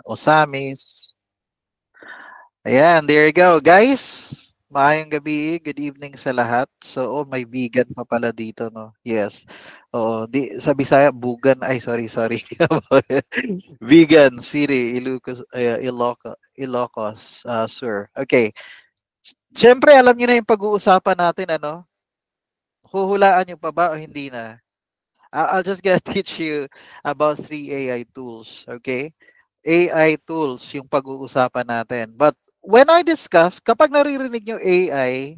Osamis. Ayan, there you go, guys. Maayong gabi, good evening sa lahat. So, may vegan pa pala dito, no? Yes. Oo, sa Bisaya, bugan. Ay, sorry. Vegan City, Ilocos Sur. Okay. Siyempre, alam niyo na yung pag-uusapan natin, ano? Huhulaan niyo pa ba o hindi na? I'll just gonna teach you about 3 AI tools, okay? AI tools yung pag-uusapan natin. But when I discuss, kapag naririnig nyo AI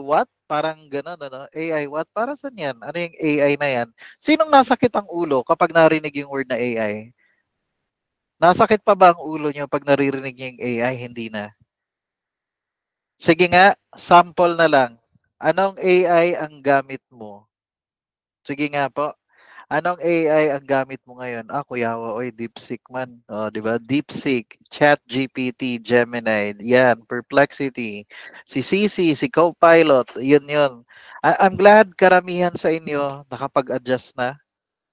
what? Parang gano'n, ano? AI what? Para saan yan? Ano yung AI na yan? Sinong nasakit ang ulo kapag narinig yung word na AI? Nasakit pa ba ang ulo nyo pag naririnig nyo yung AI? Hindi na. Sige nga, sample na lang. Anong AI ang gamit mo? Sige nga po. Anong AI ang gamit mo ngayon? Kuya, oy, DeepSeek man. Di ba? DeepSeek, ChatGPT, Gemini, yan, Perplexity, si Sisi, si Copilot, yun. I'm glad karamihan sa inyo nakapag-adjust na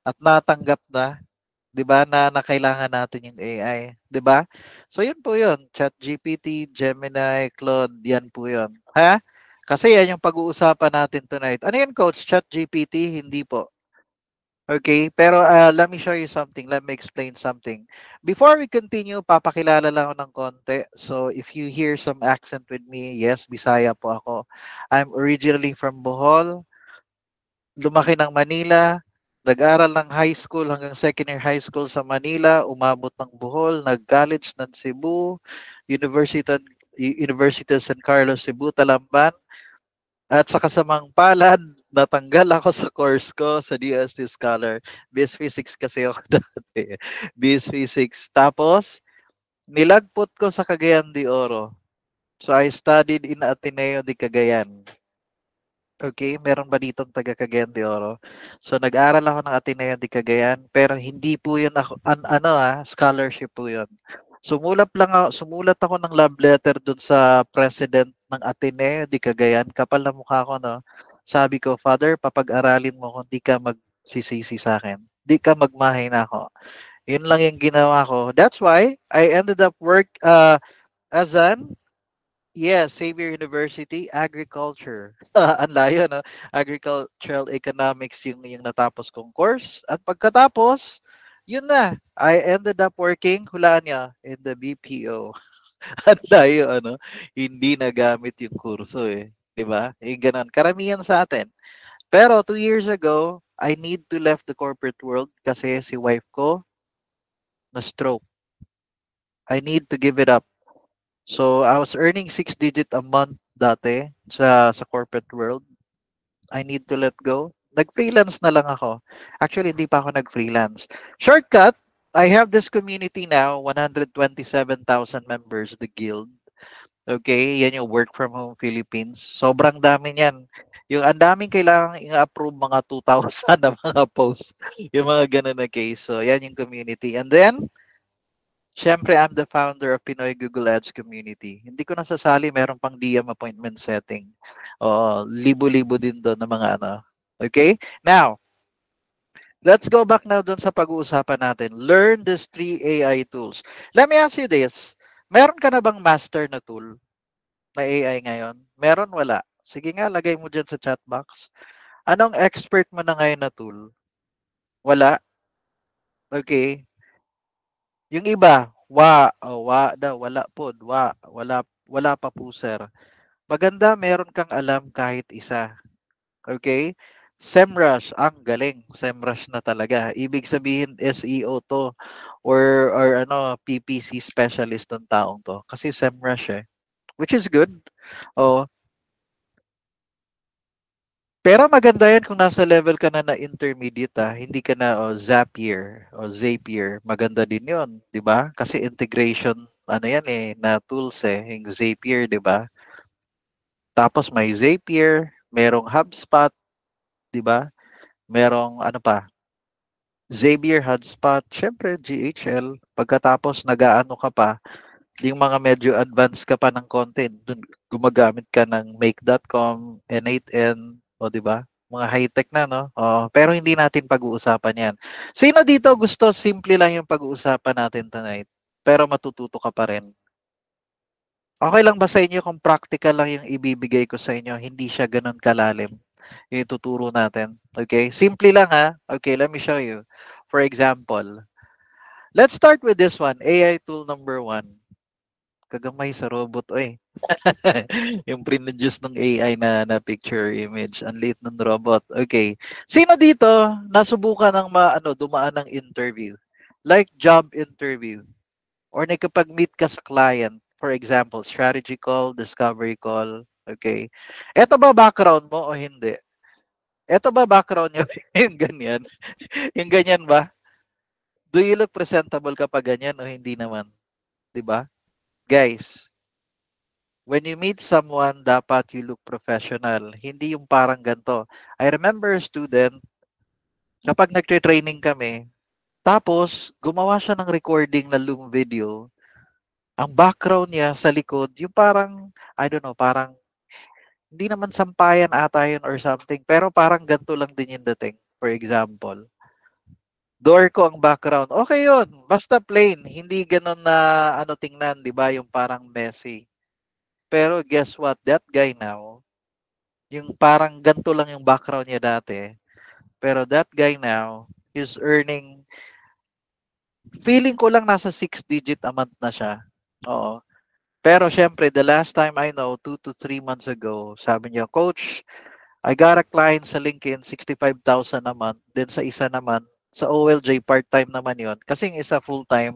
at natanggap na, 'di ba, na kailangan natin yung AI, 'di ba? So yun po yun, ChatGPT, Gemini, Claude, yan po yun. Ha? Kasi yan yung pag-uusapan natin tonight. Ano yun, Coach? ChatGPT? Hindi po. Okay, pero let me show you something. Let me explain something. Before we continue, papakilala lang ako ng konti. So if you hear some accent with me, yes, Bisaya po ako. I'm originally from Bohol, lumaki ng Manila, nag-aral ng high school hanggang second year high school sa Manila, umabot ng Bohol, nag-college ng Cebu, University University of San Carlos, Cebu, Talamban. At sa kasamang palad, natanggal ako sa course ko sa DST Scholar. BS Physics kasi ako dati. BS Physics. Tapos, nilagpot ko sa Cagayan de Oro. So, I studied in Ateneo de Cagayan. Okay, meron ba ditong taga Cagayan de Oro? So, nag-aral ako ng Ateneo de Cagayan, pero hindi po yun ako, scholarship po yun. Sumulat ako ng love letter dun sa president ng Ateneo de Cagayan. Kapal na mukha ko, no? Sabi ko, Father, papag-aralin mo kung di ka magsisisi sa akin. Di ka magmahay na ako. Yun lang yung ginawa ko. That's why I ended up as an Xavier University, Agriculture. Ang layo, no? Agricultural Economics yung natapos kong course. At pagkatapos, yun na. I ended up working, hulaan niya, in the BPO. Ang layo, ano? Hindi nagamit yung kurso eh. Diba? Yung ganun. Karamihan sa atin. Pero 2 years ago, I need to left the corporate world kasi si wife ko na-stroke. I need to give it up. So, I was earning 6 digit a month dati sa corporate world. I need to let go. Nag-freelance na lang ako. Actually, hindi pa ako nag-freelance. Shortcut, I have this community now, 127,000 members, the guild. Okay, yan yung Work from Home Philippines. Sobrang dami niyan. Yung ang daming kailangan i-approve mga 2,000 na mga post. Yung mga ganun na case. So, yan yung community. And then, siyempre, I'm the founder of Pinoy Google Ads Community. Hindi ko nasasali, meron pang DM appointment setting. Libo-libo din doon ng mga ano. Okay? Now, let's go back now doon sa pag-uusapan natin. Learn these 3 AI tools. Let me ask you this. Meron ka na bang master na tool na AI ngayon? Meron, wala? Sige nga, lagay mo dyan sa chat box. Anong expert mo na ngayon na tool? Wala? Okay. Yung iba, wala po, wala pa po sir. Maganda meron kang alam kahit isa. Okay? SEMrush, ang galing. SEMrush na talaga. Ibig sabihin SEO to or PPC specialist ng taong to. Kasi SEMrush eh. Which is good. Oh, pero maganda yan kung nasa level ka na intermediate hindi ka na Zapier. Maganda din 'yon, 'di ba? Kasi integration yan na tools yung Zapier, 'di ba? Tapos may Zapier, merong HubSpot, 'di ba? Merong ano pa? Zapier, HubSpot, syempre GHL. Pagkatapos nag-aano ka pa, yung mga medyo advanced ka pa ng content, dun gumagamit ka ng make.com, N8N, o 'di ba? Mga high-tech na, no? Pero hindi natin pag-uusapan 'yan. Sino dito gusto simple lang yung pag-uusapan natin tonight? pero matututo ka pa rin. Okay lang ba sa inyo kung practical lang yung ibibigay ko sa inyo, hindi siya gano'n kalalim yung ituturo natin? Okay? Simple lang ha. Okay, let me show you. For example, let's start with this one, AI tool number 1. Kagamay sa robot, oy. Yung produce ng AI na picture image, ang liit ng robot. Okay. Sino dito nasubukan ng dumaan ng interview? Like job interview or nakipag-meet ka sa client, for example, strategy call, discovery call, okay? Eto ba background mo o hindi? Eto ba background niyo yung ganyan? Yung ganyan ba? Do you look presentable kapag ganyan o hindi naman? 'Di ba? Guys, when you meet someone, dapat you look professional. Hindi yung parang ganito. I remember a student, kapag nagtre-training kami, tapos gumawa siya ng recording na Loom video. Ang background niya sa likod, yung parang, I don't know, parang, hindi naman sampayan ata yun or something, pero parang ganito lang din yung dating. For example, door ko ang background. Okay yun, basta plain. Hindi ganun na, tingnan, di ba? Yung parang messy. Pero guess what? That guy now, yung parang ganito lang yung background niya dati. Pero that guy now, is earning, feeling ko lang nasa 6-digit a month na siya. Oo. Pero syempre, the last time I know, 2 to 3 months ago, sabi niya, Coach, I got a client sa LinkedIn, 65,000 a month. Then sa isa naman, sa OLJ, part-time naman yon. Kasi yung isa full-time,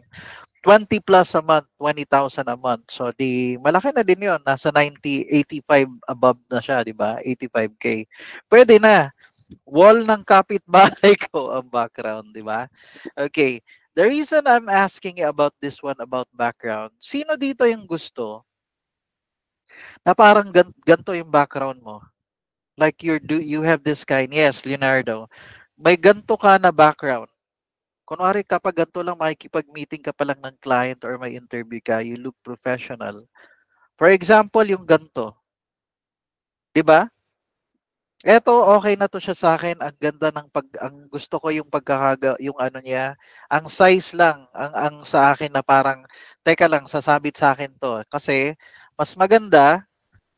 20 plus a month, 20,000 a month. So di malaki na din 'yon. Nasa 90, 85 above na siya, 'di ba? 85K. Pwede na. Wall ng kapitbahay ko ang background, 'di ba? Okay. The reason I'm asking you about this one about background, sino dito yung gusto na parang ganto yung background mo? Like you have this kind. Yes, Leonardo. May ganto ka na background. Kunwari kapag ganito lang makikipag-meeting ka pa lang ng client or may interview ka, you look professional. For example, yung ganito, 'di ba? Eto okay na to siya sa akin. Ang ganda ng ang gusto ko yung yung ano niya, ang size lang ang sa akin na parang teka lang sasabit sa akin to kasi mas maganda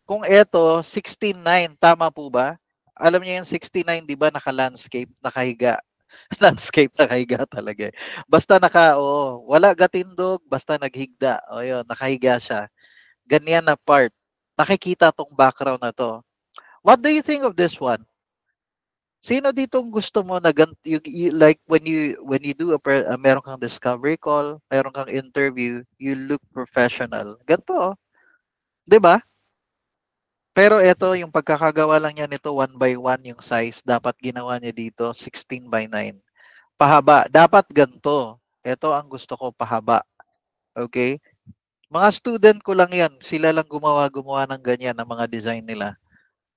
kung eto 16:9 tama po ba? Alam niyo yung 16:9 'di ba naka-landscape, nakahiga. Landscape nakahiga talaga, eh. Basta wala gatindog, basta naghigda. O yun, nakahiga siya. Ganyan na part. Nakikita 'tong background na 'to. What do you think of this one? Sino ditong gusto mo na like when you do meron kang discovery call, meron kang interview, you look professional. Ganito, 'di ba? Pero ito, yung pagkakagawa lang niya nito 1 by 1 yung size. Dapat ginawa niya dito 16:9. Pahaba. Dapat ganito. Ito ang gusto ko, pahaba. Okay? Mga student ko lang yan. Sila lang gumawa ng ganyan ng mga design nila.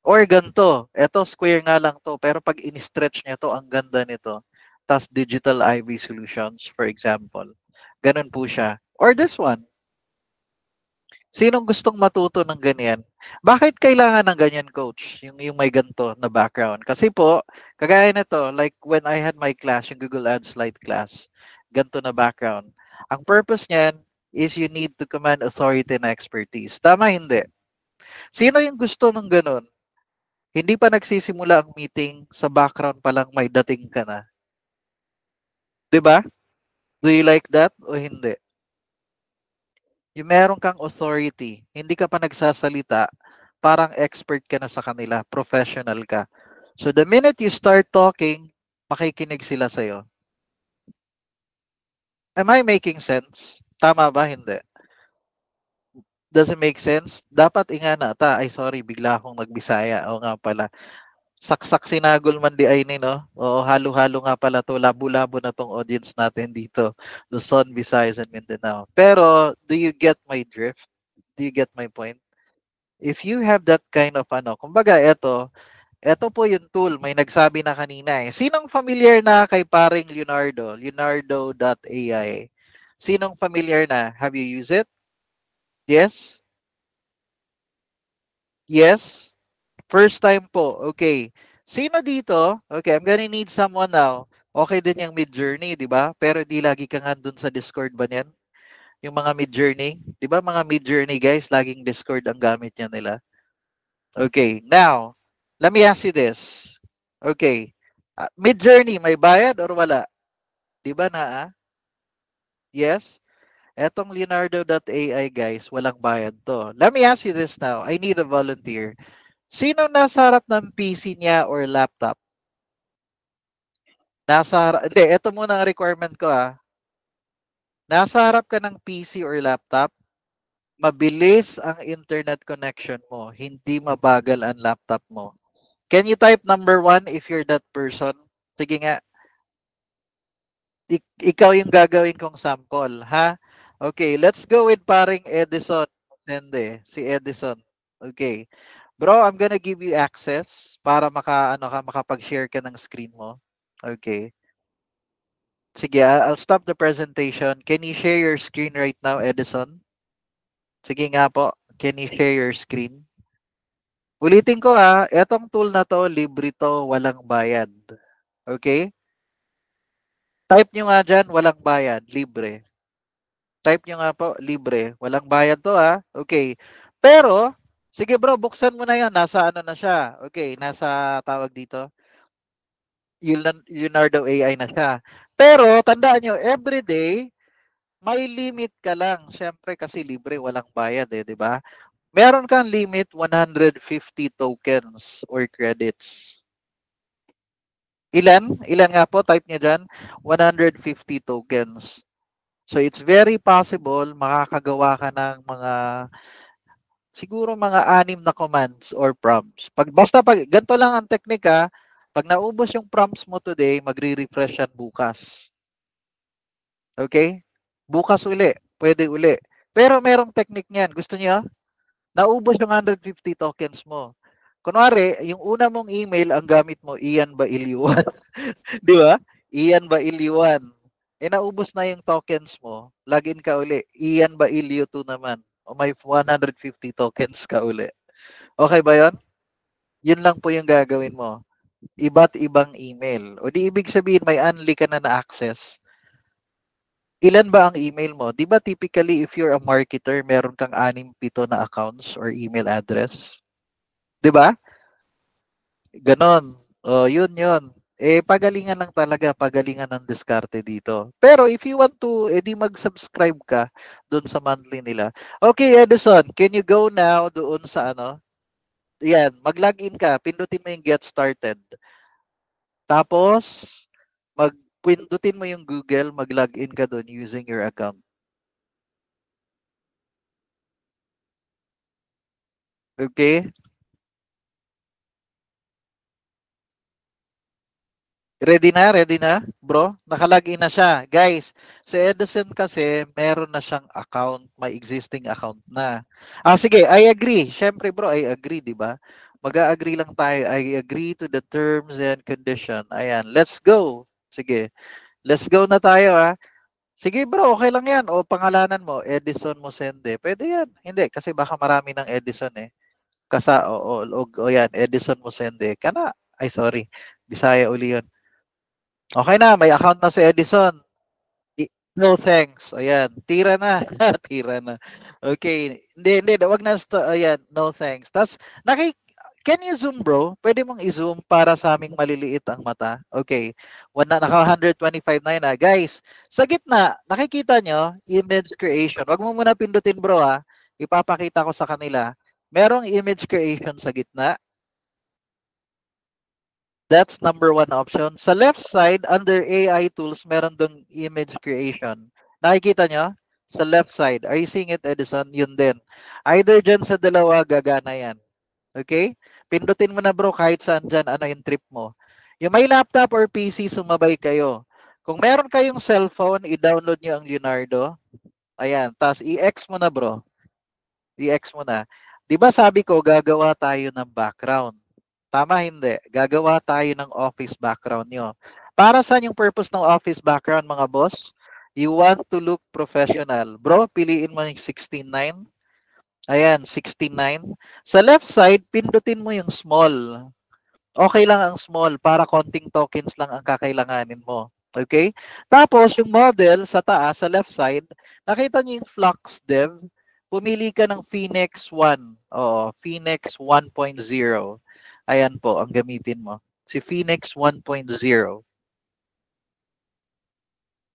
Or ganito. Ito, square nga lang to. Pero pag in-stretch niya to, ang ganda nito. Tas digital IV solutions, for example. Ganun po siya. Or this one. Sinong gustong matuto ng ganyan? Bakit kailangan ng ganyan, coach? Yung may ganito na background. Kasi po, kagaya nito, like when I had my class, yung Google Ads Lite class, ganito na background. Ang purpose niyan is you need to command authority and expertise. Tama, hindi? Sino yung gusto ng ganun? Hindi pa nagsisimula ang meeting, sa background pa lang may dating ka na. 'Di ba? Do you like that o hindi? Yung meron kang authority, hindi ka pa nagsasalita, parang expert ka na sa kanila, professional ka. So the minute you start talking, makikinig sila sa'yo. Am I making sense? Tama ba? Hindi. Does it make sense? Dapat ingana ta. Ay, sorry, bigla akong nagbisaya. O nga pala. Saksak sinagol man di ay ni, no? Oo, halo-halo nga pala to. Labo-labo na tong audience natin dito. Luzon, Visayas, and Mindanao. Pero, do you get my drift? Do you get my point? If you have that kind of kumbaga eto po yung tool, may nagsabi na kanina eh. Sinong familiar na kay paring Leonardo? Leonardo.ai. Sinong familiar na? Have you used it? Yes? Yes? First time po. Okay. Sino dito? Okay, I'm gonna need someone now. Okay din yung Mid-Journey, di ba? Pero di lagi ka nga dun sa Discord ba niyan? Yung mga Midjourney. Di ba mga Midjourney guys, laging Discord ang gamit niya nila. Okay, now, let me ask you this. Okay, Midjourney, may bayad or wala? Di ba na? Yes? Etong Leonardo.ai guys, walang bayad to. Let me ask you this now. I need a volunteer. Sino nasa harap ng PC niya or laptop? Hindi, ito muna ang requirement ko Nasa harap ka ng PC or laptop, mabilis ang internet connection mo, hindi mabagal ang laptop mo. Can you type number 1 if you're that person? Sige nga. Ikaw yung gagawin kong sample, ha? Okay, let's go with paring Edison. Hindi, si Edison. Okay. Bro, I'm gonna give you access para makapag-share ka ng screen mo. Okay. Sige, I'll stop the presentation. Can you share your screen right now, Edison? Sige nga po. Can you share your screen? Ulitin ko etong tool na to, libre to, walang bayad. Okay? Type nyo nga dyan, walang bayad, libre. Type nyo nga po, libre. Walang bayad to Okay. Pero, sige bro, buksan mo na yan. Nasa ano na siya. Okay, nasa tawag dito. Leonardo AI na siya. Pero, tandaan nyo, everyday, may limit ka lang. Siyempre kasi libre, walang bayad di ba? Meron kang limit 150 tokens or credits. Ilan? Ilan nga po? Type niya dyan. 150 tokens. So it's very possible makakagawa ka ng siguro mga 6 na commands or prompts. Basta ganito lang ang technique pag naubos yung prompts mo today, magre-refresh yan bukas. Okay? Bukas uli. Pwede uli. Pero merong technique niyan. Gusto niyo? Naubos yung 150 tokens mo. Kunwari, yung una mong email, ang gamit mo, Ian Bailiwan. Di ba? Ian Bailiwan. Naubos na yung tokens mo. Login ka uli. Ian Bailio 2 naman. O may 150 tokens ka uli. Okay ba yon? Yun lang po yung gagawin mo. Iba't ibang email. O di ibig sabihin, may unli ka na na-access. Ilan ba ang email mo? Di ba typically if you're a marketer, meron kang 6-7 na accounts or email address? Di ba? Ganon. O, yun. Pagalingan lang talaga, pagalingan ng diskarte dito. Pero if you want to, di mag-subscribe ka doon sa monthly nila. Okay, Edison, can you go now doon sa Yan, mag-login ka, pindutin mo yung get started. Tapos, pindutin mo yung Google, mag-login ka doon using your account. Okay? Ready na? Ready na? Bro, nakalagin na siya. Guys, si Edison kasi meron na siyang account, may existing account na. Sige, I agree. Syempre bro, I agree, di ba? Mag-a-agree lang tayo. I agree to the terms and condition. Ayan, let's go. Sige, let's go na tayo Sige bro, okay lang yan. O pangalanan mo, Edison Mosende. Pwede yan. Hindi, kasi baka marami ng Edison o yan, Edison Mosende. Ay sorry, Bisaya uli yun. Okay na, may account na si Edison. No thanks. Ayan, tira na. Tira na. Okay. Hindi, wag na. Ayan, no thanks. Tapos, can you zoom bro? Pwede mong i-zoom para sa aming maliliit ang mata. Okay. Naka 125 na yun Guys, sa gitna, nakikita nyo, image creation. Wag mo muna pindutin bro Ipapakita ko sa kanila. Merong image creation sa gitna. That's number 1 option. Sa left side, under AI tools, meron dong image creation. Nakikita nyo? Sa left side. Are you seeing it, Edison? Yun din. Either dyan sa dalawa, gagana yan. Okay? Pindutin mo na bro kahit saan dyan. Ano yung trip mo? Yung may laptop or PC, sumabay kayo. Kung meron kayong cellphone, i-download nyo ang Leonardo. Ayan. Tapos i-X mo na bro. I-X mo na. Diba sabi ko, gagawa tayo ng background. Tama, hindi. Gagawa tayo ng office background nyo. Para saan yung purpose ng office background, mga boss? You want to look professional. Bro, piliin mo yung 16:9. Ayan, 16:9. Sa left side, pindutin mo yung small. Okay lang ang small para konting tokens lang ang kakailanganin mo. Okay? Tapos, yung model sa taas, sa left side, nakita niyo yung Flux Dev. Pumili ka ng Phoenix 1. Oo, Phoenix 1.0. Ayan po, ang gamitin mo. Si Phoenix 1.0.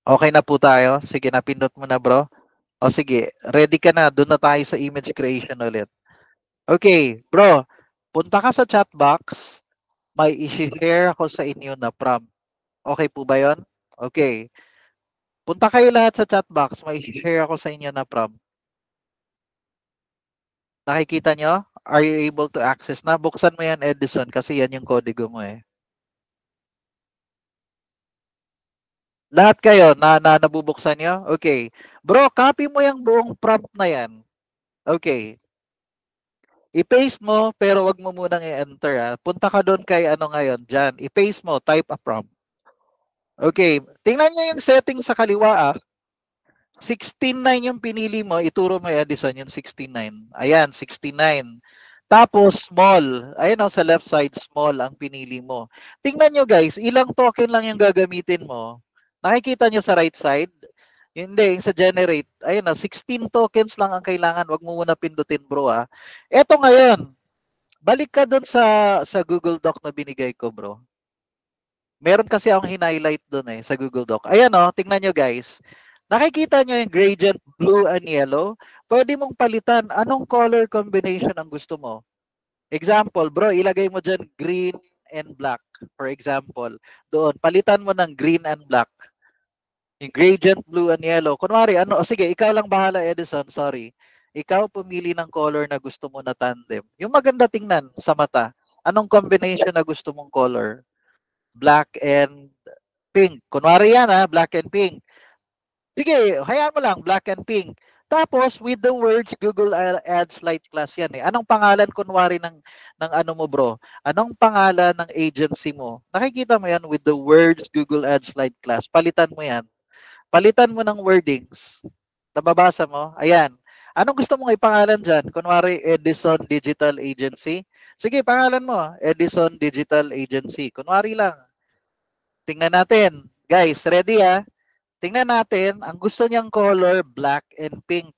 Okay na po tayo? Sige, napindot mo na bro. O sige, ready ka na. Doon na tayo sa image creation ulit. Okay, bro. Punta ka sa chat box. May i-share ako sa inyo na prompt. Okay po ba yon? Okay. Punta kayo lahat sa chat box. May i-share ako sa inyo na prompt. Nakikita nyo? Are you able to access? Nabuksan mo yan, Edison, kasi yan yung kodigo mo eh. Lahat kayo na nabubuksan nyo? Okay. Bro, copy mo yung buong prompt na yan. Okay. I-paste mo, pero wag mo munang i-enter ha. Punta ka doon kay ano ngayon, dyan. I-paste mo, type a prompt. Okay. Tingnan nyo yung setting sa kaliwa ah. 16.9 yung pinili mo, ituro mo Edison yung 16.9. Ayan, 16.9. Tapos small. Ayan o, sa left side, small ang pinili mo. Tingnan nyo guys, ilang token lang yung gagamitin mo. Nakikita nyo sa right side? Hindi, yung sa generate. Ayun o, 16 tokens lang ang kailangan. Wag mo muna pindutin bro ah. Eto ngayon, balik ka dun sa Google Doc na binigay ko bro. Meron kasi akong hinighlight dun eh, sa Google Doc. Ayan o, tingnan nyo guys. Nakikita nyo yung gradient blue and yellow? Pwede mong palitan anong color combination ang gusto mo. Example, bro, ilagay mo dyan green and black. For example, doon, palitan mo ng green and black. Yung gradient blue and yellow. Kunwari, ano, sige, ikaw lang bahala, Edison, sorry. Ikaw pumili ng color na gusto mo na tandem. Yung maganda tingnan sa mata. Anong combination na gusto mong color? Black and pink. Kunwari yan ha, black and pink. Sige, hayaan mo lang, black and pink. Tapos, with the words Google Ads Lite Class yan eh. Anong pangalan kunwari ng ano mo bro? Anong pangalan ng agency mo? Nakikita mo yan with the words Google Ads Lite Class. Palitan mo yan. Palitan mo ng wordings. Nababasa mo? Ayan. Anong gusto mong ipangalan dyan? Kunwari, Edison Digital Agency. Sige, pangalan mo. Edison Digital Agency. Kunwari lang. Tingnan natin. Guys, ready ah? Tingnan natin, ang gusto niyang color, black and pink.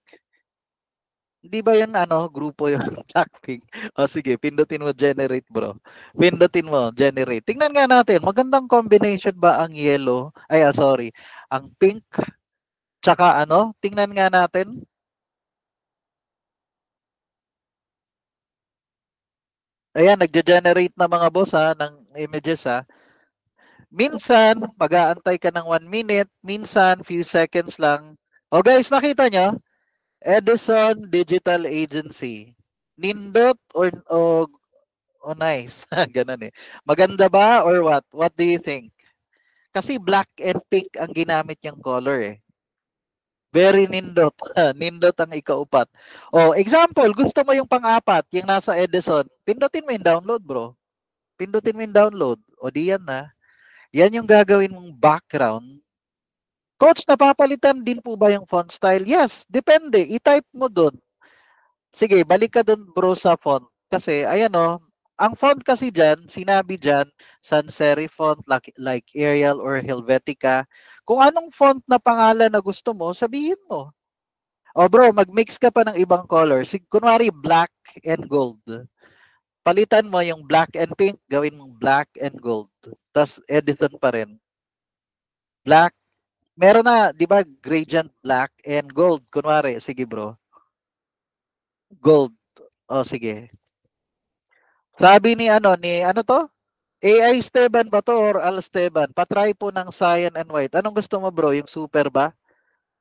Hindi ba yan, ano, grupo yung Blackpink? O sige, pindutin mo generate bro. Pindutin mo, generate. Tingnan nga natin, magandang combination ba ang yellow? Ay, sorry. Ang pink, tsaka ano? Tingnan nga natin. Ayan, nagge-generate na mga boss ha, ng images ha. Minsan, mag-aantay ka ng 1 minute. Minsan, few seconds lang. O guys, nakita nyo? Edison Digital Agency. Nindot o nice. Ganun eh. Maganda ba or what? What do you think? Kasi black and pink ang ginamit niyang color eh. Very nindot. Nindot ang ikaupat. O, example, gusto mo yung pang-apat, yung nasa Edison. Pindutin mo yung download, bro. Pindutin mo yung download. O, di yan na. Yan yung gagawin mong background. Coach, napapalitan din po ba yung font style? Yes, depende. I-type mo doon. Sige, balik ka doon bro sa font. Kasi, ayan o, ang font kasi dyan, sinabi dyan, sans serif font, like Arial or Helvetica. Kung anong font na pangalan na gusto mo, sabihin mo. O bro, mag-mix ka pa ng ibang color. Kunwari, black and gold. Palitan mo yung black and pink, gawin mong black and gold. Tapos, Edison pa rin. Black. Meron na, di ba, gradient black and gold. Kunwari, sige bro. Gold. O, sige. Sabi ni ano to? AI Esteban ba to or Al Esteban? Patry po ng cyan and white. Anong gusto mo bro? Yung super ba?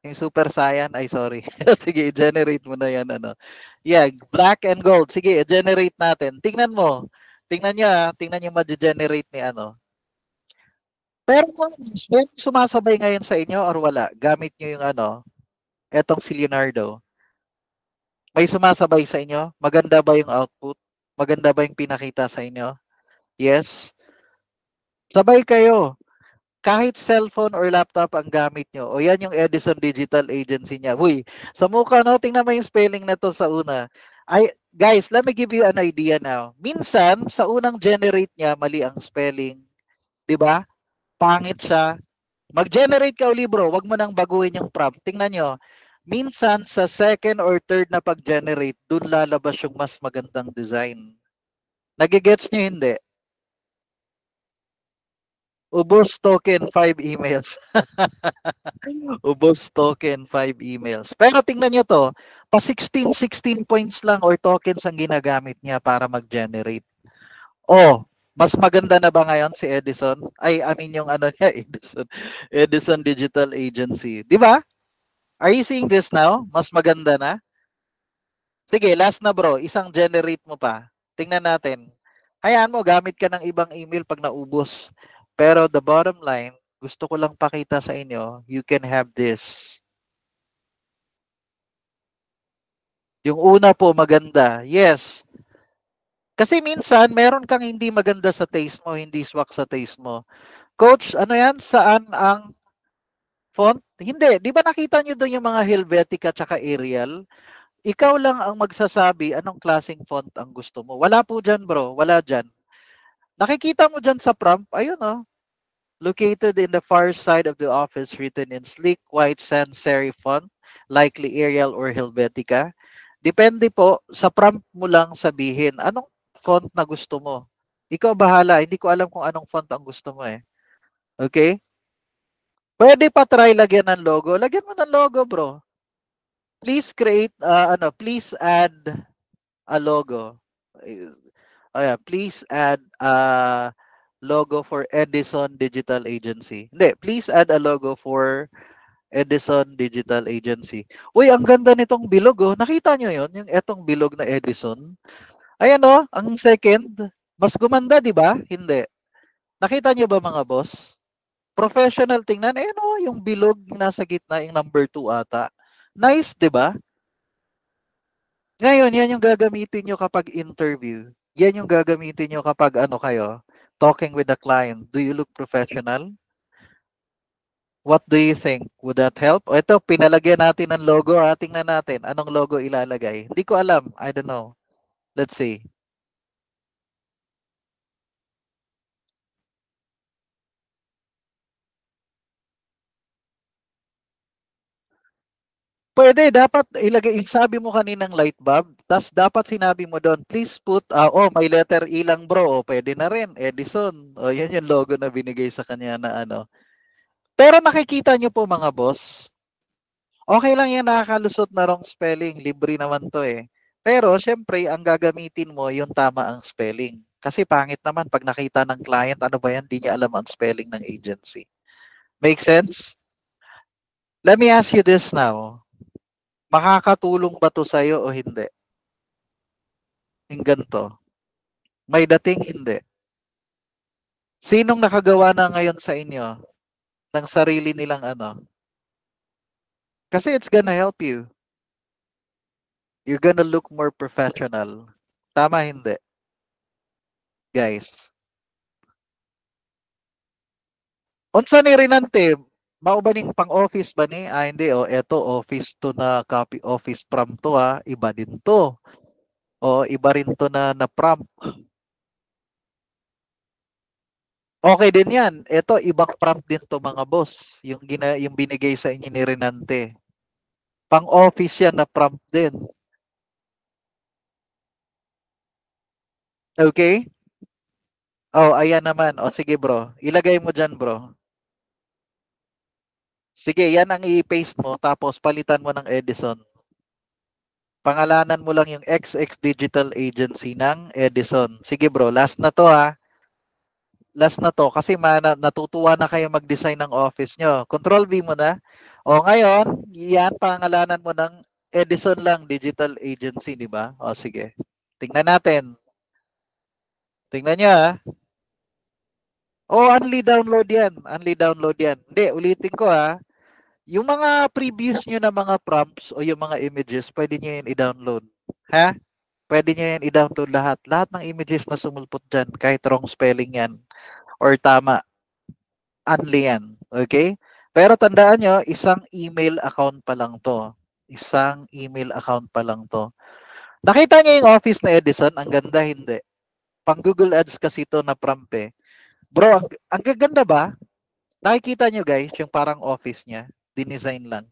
Yung super cyan? Ay sorry. Sige, generate mo na yan. Ano. Yeah, black and gold. Sige, generate natin. Tingnan mo. Tingnan niya. Tingnan niyo ma-generate ni ano. Pero kung sumasabay ngayon sa inyo or wala, gamit niyo yung ano, etong si Leonardo. May sumasabay sa inyo? Maganda ba yung output? Maganda ba yung pinakita sa inyo? Yes? Sabay kayo. Kahit cellphone or laptop ang gamit nyo. O yan yung Edison Digital Agency niya. Uy, sa mukha no, tingnan mo yung spelling na to sa una. Ay, guys, let me give you an idea now. Minsan, sa unang generate niya, mali ang spelling. 'Di ba? Pangit siya. Mag-generate ka uli bro, wag mo nang baguhin yung prompt. Tingnan nyo, minsan sa second or third na pag-generate, dun lalabas yung mas magandang design. Nagigets nyo hindi? Ubos token 5 emails. Ubos token 5 emails. Pero tingnan nyo to, pa 16 points lang or tokens ang ginagamit niya para mag-generate. Oh, mas maganda na ba ngayon si Edison? Ay, I mean yung ano niya, Edison. Edison Digital Agency. Di ba? Are you seeing this now? Mas maganda na? Sige, last na bro. Isang generate mo pa. Tingnan natin. Hayaan mo, gamit ka ng ibang email pag naubos. Pero the bottom line, gusto ko lang pakita sa inyo, you can have this. Yung una po, maganda. Yes. Kasi minsan, meron kang hindi maganda sa taste mo, hindi swak sa taste mo. Coach, ano yan? Saan ang font? Hindi. Di ba nakita nyo doon yung mga Helvetica at Arial? Ikaw lang ang magsasabi anong klaseng font ang gusto mo. Wala po dyan bro. Wala dyan. Nakikita mo dyan sa prompt. Ayun oh. Located in the far side of the office, written in sleek white sans serif font, likely Arial or Helvetica. Depende po, sa prompt mo lang sabihin, anong font na gusto mo. Ikaw bahala, hindi ko alam kung anong font ang gusto mo eh. Okay? Pwede pa try lagyan ng logo. Lagyan mo ng logo, bro. Please create, please add a logo. Please add a logo for Edison Digital Agency. Hindi, please add a logo for Edison Digital Agency. Uy, ang ganda nitong bilog oh. Nakita nyo yon, yung etong bilog na Edison? Ayan oh, ang second. Mas gumanda, di ba? Hindi. Nakita nyo ba mga boss? Professional tingnan. Ayan oh, yung bilog nasa gitna, yung number 2 ata. Nice, di ba? Ngayon, yan yung gagamitin nyo kapag interview. Yan yung gagamitin nyo kapag ano kayo, talking with the client. Do you look professional? What do you think? Would that help? O ito, pinalagyan natin ng logo. Tingnan natin. Anong logo ilalagay? Hindi ko alam. I don't know. Let's see. Pwede, dapat ilagay, yung sabi mo kaninang light bulb, tas dapat sinabi mo doon, please put, may letter E lang bro, o pwede na rin, Edison. O yan yung logo na binigay sa kanya na ano. Pero nakikita nyo po mga boss, okay lang yan, nakakalusot na wrong spelling, libre naman to eh. Pero syempre, ang gagamitin mo, yung tama ang spelling. Kasi pangit naman pag nakita ng client, ano ba yan, di niya alam ang spelling ng agency. Make sense? Let me ask you this now. Makakatulong ba to sa'yo o hindi? Yung ganito. May dating hindi. Sinong nakagawa na ngayon sa inyo ng sarili nilang ano? Kasi it's gonna help you. You're gonna look more professional. Tama hindi, guys. Unsa ni Rinante? Mao ba ning pang-office ba ni? Hindi oh, eto office to na copy office prompt to iba din to. O iba rin to na prompt. Okay din 'yan. Ito ibang prompt din to mga boss, yung binigay sa inyo ni Rinante. Pang-office 'yan na prompt din. Okay? Oh, ayan naman. O sige bro, ilagay mo dyan bro. Sige, yan ang i-paste mo tapos palitan mo ng Edison. Pangalanan mo lang yung XX Digital Agency ng Edison. Sige bro, last na to Last na to kasi natutuwa na kayo mag-design ng office nyo. Control V mo na. O ngayon, yan pangalanan mo ng Edison lang Digital Agency, di ba? O sige. Tingnan natin. Tingnan nyo only download yan. Only download yan. Hindi, ulitin ko yung mga previous nyo na mga prompts o yung mga images, pwede nyo yan i-download. Ha? Pwede nyo yan i-download lahat. Lahat ng images na sumulpot dyan, kahit wrong spelling yan or tama, only yan. Okay? Pero tandaan nyo, isang email account pa lang to. Isang email account pa lang to. Nakita nyo yung office na Edison? Ang ganda, hindi. Pang Google Ads kasi to na prompt eh. Bro, ang gaganda ba? Nakikita nyo guys, yung parang office niya, dinesign lang.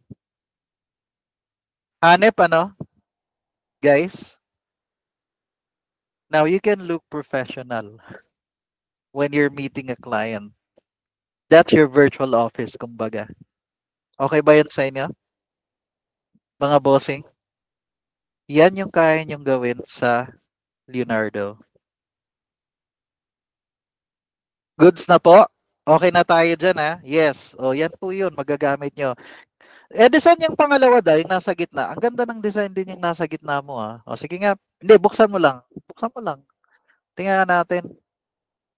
Hanep ano, guys? Now you can look professional when you're meeting a client. That's your virtual office, kumbaga. Okay ba yun sa inyo, mga bossing? Yan yung kaya nyong gawin sa Leonardo. Goods na po? Okay na tayo dyan ha? Yes. O yan po yun, magagamit nyo. Edison yung pangalawa dahil nasa gitna. Ang ganda ng design din yung nasa gitna mo ha. O sige nga. Hindi, buksan mo lang. Buksan mo lang. Tingnan natin.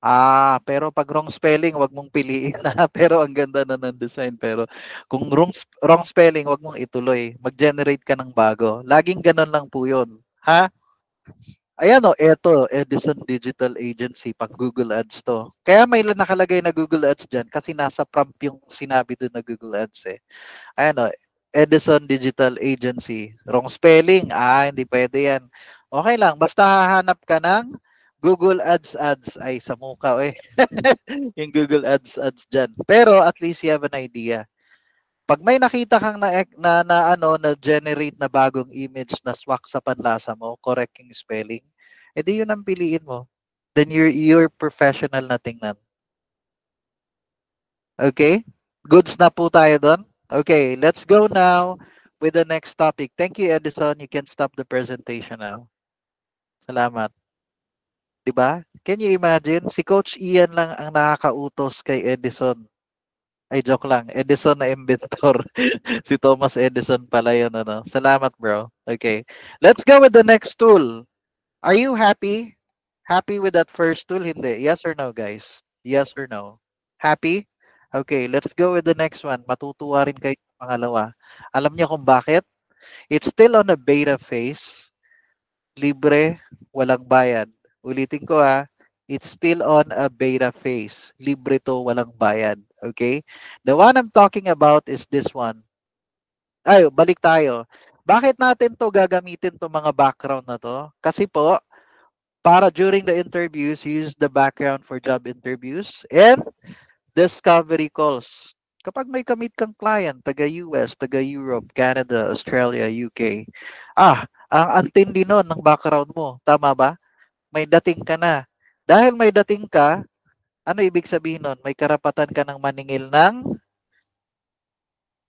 Ah, pero pag wrong spelling, wag mong piliin na. Pero ang ganda na ng design. Pero kung wrong spelling, wag mong ituloy. Mag-generate ka ng bago. Laging ganun lang po yun. Ha? Ayan o, eto, Edison Digital Agency, pang Google Ads to. Kaya may nakalagay na Google Ads dyan kasi nasa prompt yung sinabi doon na Google Ads eh. Ayan o, Edison Digital Agency. Wrong spelling. Ah, hindi pwede yan. Okay lang, basta hahanap ka ng Google Ads ay sa mukha eh. Yung Google Ads dyan. Pero at least you have an idea. Pag may nakita kang na generate na bagong image na swak sa panlasa mo, correct yung spelling, edi yun ang piliin mo. Then you're professional na tingnan. Okay? Goods na po tayo doon. Okay, let's go now with the next topic. Thank you, Edison. You can stop the presentation now. Salamat. 'Di ba? Can you imagine? Si Coach Ian lang ang nakakautos kay Edison. Ay, joke lang. Edison na inventor. Si Thomas Edison pala yun, ano. Salamat, bro. Okay. Let's go with the next tool. Are you happy? Happy with that first tool? Hindi. Yes or no, guys? Yes or no? Happy? Okay, let's go with the next one. Matutuwa rin kayo sa pangalawa. Alam niyo kung bakit? It's still on the beta phase. Libre, walang bayad. Ulitin ko it's still on a beta phase. Libre to, walang bayad. Okay? The one I'm talking about is this one. Ay, balik tayo. Bakit natin to gagamitin to mga background na to? Kasi po, para during the interviews, use the background for job interviews and discovery calls. Kapag may kamit kang client, taga-US, taga-Europe, Canada, Australia, UK, ang antindi nun ng background mo. Tama ba? May dating ka na. Dahil may dating ka, ano ibig sabihin nun? May karapatan ka ng maningil ng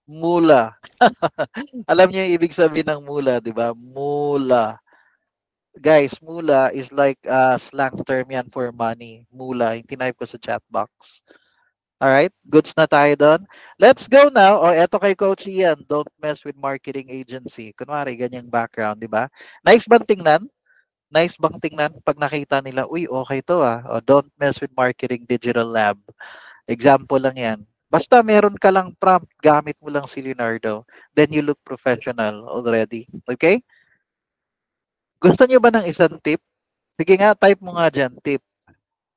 mula. Alam niyo yung ibig sabihin ng mula, di ba? Mula. Guys, mula is like slang term yan for money. Mula, yung tinype ko sa chat box. Alright, goods na tayo doon. Let's go now. O, eto kay Coach Ian. Don't mess with marketing agency. Kunwari, ganyang background, di ba? Nice bang tingnan? Nice bang tingnan pag nakita nila, uy, okay to O, don't mess with marketing digital lab. Example lang yan. Basta meron ka lang prompt, gamit mo lang si Leonardo. Then you look professional already. Okay? Gusto niyo ba ng isang tip? Sige nga, type mo nga dyan, tip.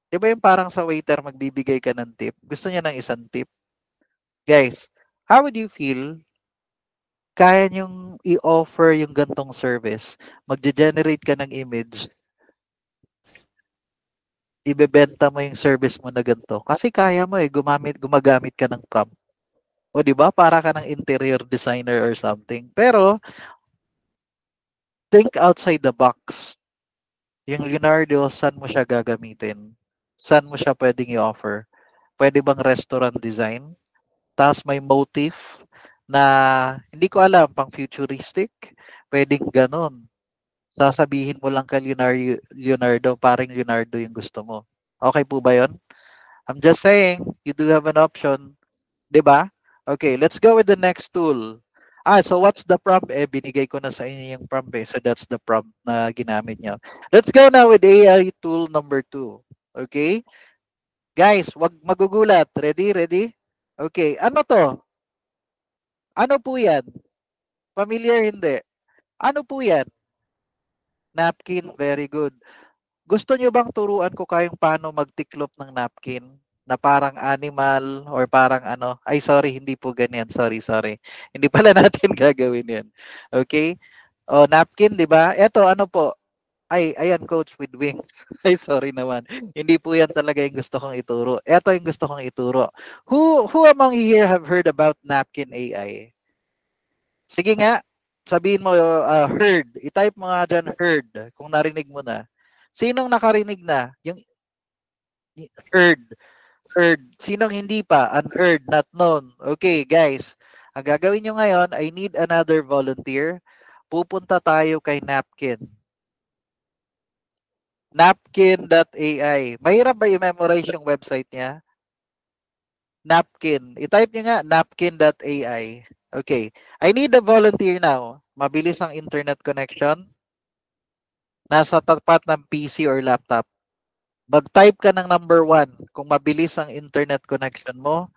Di ba yung parang sa waiter, magbibigay ka ng tip? Gusto niya ng isang tip? Guys, how would you feel kaya niyong i-offer yung gantong service? Magge-generate ka ng image, ibebenta mo yung service mo na ganito. Kasi kaya mo gumagamit ka ng prompt. O di ba? Para ka ng interior designer or something. Pero, think outside the box. Yung Leonardo, saan mo siya gagamitin? Saan mo siya pwedeng i-offer? Pwede bang restaurant design? Tapos may motif na hindi ko alam, pang futuristic. Pwedeng ganun. Sasabihin mo lang kay Leonardo, parang Leonardo yung gusto mo. Okay po ba yon? I'm just saying, you do have an option. 'Di ba? Okay, let's go with the next tool. So what's the prompt? Binigay ko na sa inyo yung prompt So that's the prompt na ginamit nyo. Let's go now with AI tool number 2. Okay? Guys, wag magugulat. Ready? Ready? Okay, ano to? Ano po yan? Familiar hindi? Ano po yan? Napkin, very good. Gusto nyo bang turuan ko kayong paano magtiklop ng napkin? Na parang animal or parang ano? Ay, sorry, hindi po ganyan. Sorry. Hindi pala natin gagawin yan. Okay? O, napkin, di ba? Eto, ano po? Ay, ayan coach with wings. Ay, sorry naman. Hindi po yan talaga yung gusto kong ituro. Ito yung gusto kong ituro. Who among you here have heard about Napkin AI? Sige nga, sabihin mo, heard. I-type mo nga dyan, heard, kung narinig mo na. Sinong nakarinig na? Yung heard, heard. Sinong hindi pa? Unheard, not known. Okay, guys. Ang gagawin nyo ngayon, I need another volunteer. Pupunta tayo kay Napkin. Napkin.ai. Mahirap ba i-memorize yung website niya? Napkin. I-type nyo nga, napkin.ai. Okay. I need a volunteer now. Mabilis ang internet connection. Nasa tapat ng PC or laptop. Mag-type ka ng number 1 kung mabilis ang internet connection mo.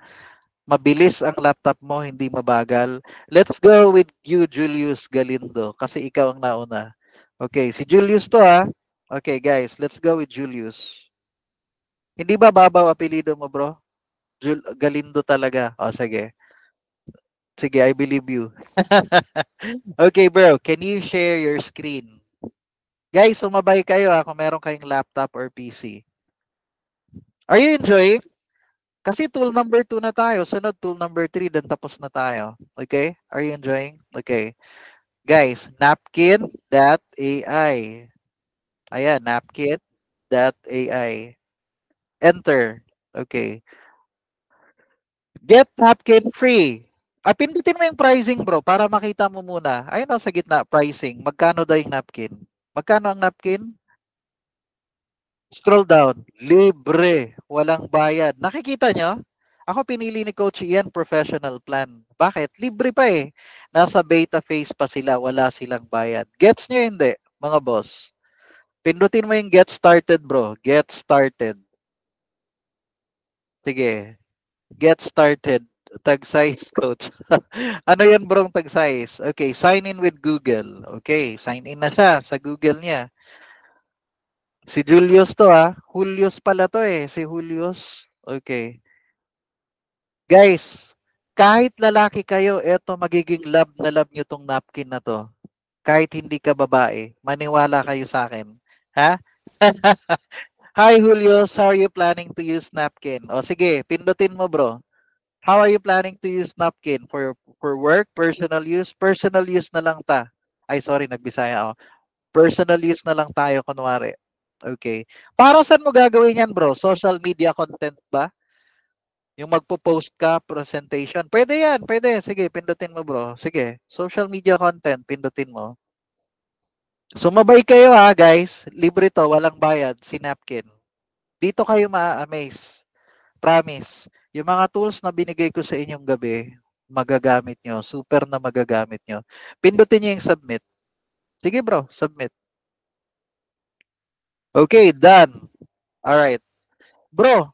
Mabilis ang laptop mo, hindi mabagal. Let's go with you, Julius Galindo. Kasi ikaw ang nauna. Okay, si Julius to ha. Okay guys, let's go with Julius. Hindi ba babaw apelido mo bro? Galindo talaga. O sige. Sige, I believe you. Okay bro, can you share your screen? Guys, sumabay kayo kung meron kayong laptop or PC. Are you enjoying? Kasi tool number 2 na tayo. Sunod tool number 3, then tapos na tayo. Okay? Are you enjoying? Okay. Guys, napkin.ai. Ayan, napkin.ai. Enter. Okay. Get napkin free. Pindutin mo yung pricing bro para makita mo muna. Ayun sa gitna, pricing. Magkano daw yung napkin? Magkano ang napkin? Scroll down. Libre. Walang bayad. Nakikita nyo? Ako pinili ni Coach Ian professional plan. Bakit? Libre pa eh. Nasa beta phase pa sila. Wala silang bayad. Gets nyo hindi, mga boss? Pindutin mo yung get started bro. Get started. Sige. Get started. Tag size coach. Ano yan bro tag size? Okay, sign in with Google. Okay, sign in na siya sa Google niya. Si Julius to Julius pala to eh. Si Julius. Okay. Guys, kahit lalaki kayo, eto magiging love na love nyo tong napkin na to. Kahit hindi ka babae. Maniwala kayo sa akin. Ha? Hi Julius, how are you planning to use napkin? O sige, pindutin mo bro. How are you planning to use napkin? For work, personal use? Personal use na lang ta. Ay, sorry, nagbisaya ako. Personal use na lang tayo, kunwari. Okay. Para saan mo gagawin yan, bro? Social media content ba? Yung magpo-post ka, presentation. Pwede yan, pwede. Sige, pindutin mo, bro. Sige, social media content, pindutin mo. Sumabay kayo guys. Libre to, walang bayad, si Napkin. Dito kayo ma-amaze. Promise. Yung mga tools na binigay ko sa inyong gabi, magagamit nyo. Super na magagamit nyo. Pindutin nyo yung submit. Sige bro, submit. Okay, done. Alright. Bro,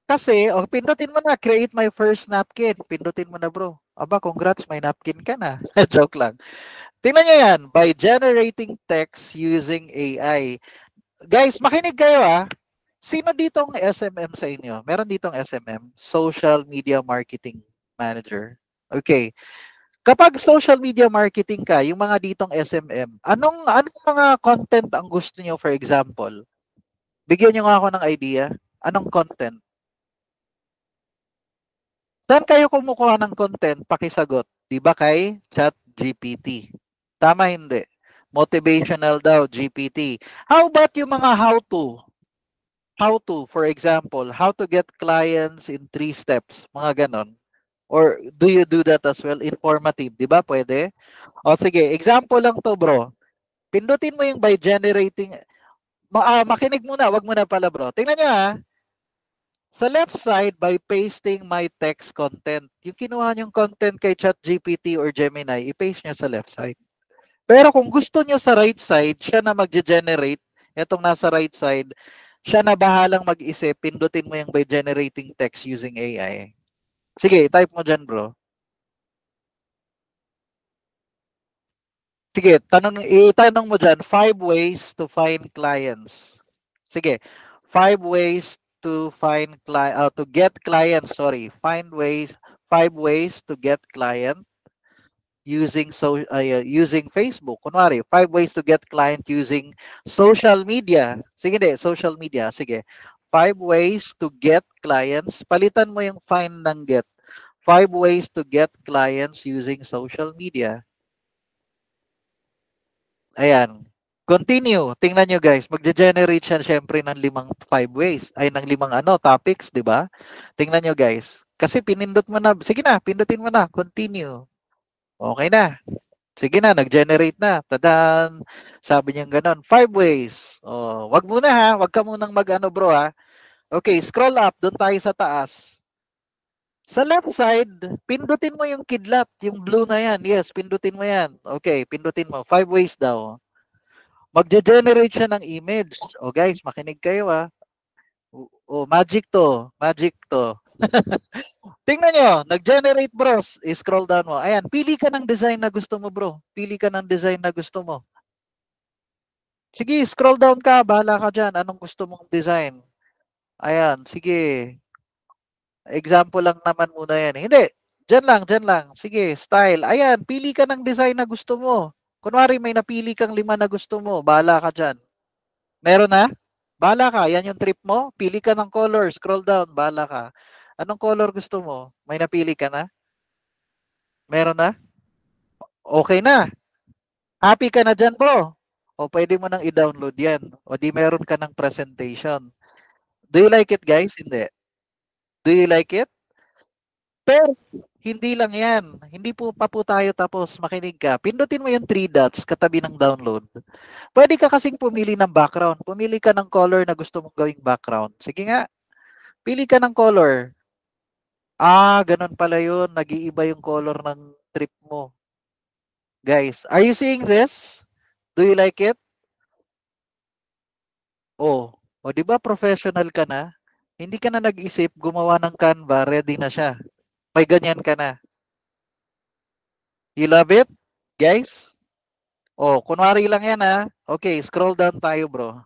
kasi, pindutin mo na, create my first napkin. Pindutin mo na bro. Aba, congrats, may napkin ka na. Joke lang. Tingnan nyo yan. By generating text using AI. Guys, makinig kayo Sino ditong SMM sa inyo? Meron ditong SMM, Social Media Marketing Manager. Okay. Kapag social media marketing ka, yung mga ditong SMM, anong mga content ang gusto niyo for example? Bigyan niyo nga ako ng idea. Anong content? Saan kayo kumukuha ng content? Pakisagot. 'Di ba kay ChatGPT? Tama hindi? Motivational daw, GPT. How about yung mga how to? How to, for example, how to get clients in 3 steps, mga ganon. Or do you do that as well? Informative, di ba? Pwede? O sige, example lang to bro. Pindutin mo yung by generating, makinig muna, wag mo na pala bro. Tingnan nyo sa left side, by pasting my text content. Yung kinuha nyong content kay ChatGPT or Gemini, i-paste nyo sa left side. Pero kung gusto nyo sa right side, siya na mag-generate, itong nasa right side, siya na bahalang mag-isip, pindutin mo yung by generating text using AI. Sige, type mo dyan, bro. Sige, itanong mo dyan, 5 ways to find clients. Sige, 5 ways to get clients, sorry. 5 ways to get client. using Facebook. Kunwari, 5 ways to get client using social media. Sige, social media. Sige. 5 ways to get clients. Palitan mo yung find ng get. 5 ways to get clients using social media. Ayan. Continue. Tingnan nyo guys. Magge-generate siya syempre ng 5 ways. Ay, ng 5 topics, di ba? Tingnan nyo guys. Kasi pinindot mo na. Sige na, pindutin mo na. Continue. Okay na. Sige na, nag-generate na. Tadan! Sabi niya ganon. 5 ways. Oh, wag muna ha. Wag ka munang mag-ano bro ha. Okay, scroll up. Doon tayo sa taas. Sa left side, pindutin mo yung kidlat. Yung blue na yan. Yes, pindutin mo yan. Okay, pindutin mo. 5 ways daw. Magge-generate siya ng image. O guys, makinig kayo ha. O, magic to. Magic to. Tingnan nyo, nag-generate bro. I-scroll down mo. Ayan, pili ka ng design na gusto mo bro. Pili ka ng design na gusto mo. Sige, scroll down ka. Bahala ka dyan. Anong gusto mong design? Ayan, sige. Example lang naman muna yan. Hindi, dyan lang. Sige, style. Ayan, pili ka ng design na gusto mo. Kunwari may napili kang 5 na gusto mo. Bahala ka dyan. Meron na? Bahala ka. Yan yung trip mo. Pili ka ng color. Scroll down. Bahala ka. Anong color gusto mo? May napili ka na? Meron na? Okay na. Happy ka na dyan, bro. O pwede mo nang i-download yan. O di meron ka ng presentation. Do you like it, guys? Hindi. Do you like it? Pero hindi lang yan. Hindi po pa po tayo tapos. Makinig ka. Pindutin mo yung 3 dots katabi ng download. Pwede ka kasing pumili ng background. Pumili ka ng color na gusto mong gawing background. Sige nga. Pili ka ng color. Ah, ganun pala yun. Nag-iiba yung color ng trip mo. Guys, are you seeing this? Do you like it? Oh, o di ba professional ka na? Hindi ka na nag-isip, gumawa ng Canva, ready na siya. May ganyan ka na. You love it, guys? Oh, kunwari lang yan ha. Okay, scroll down tayo bro.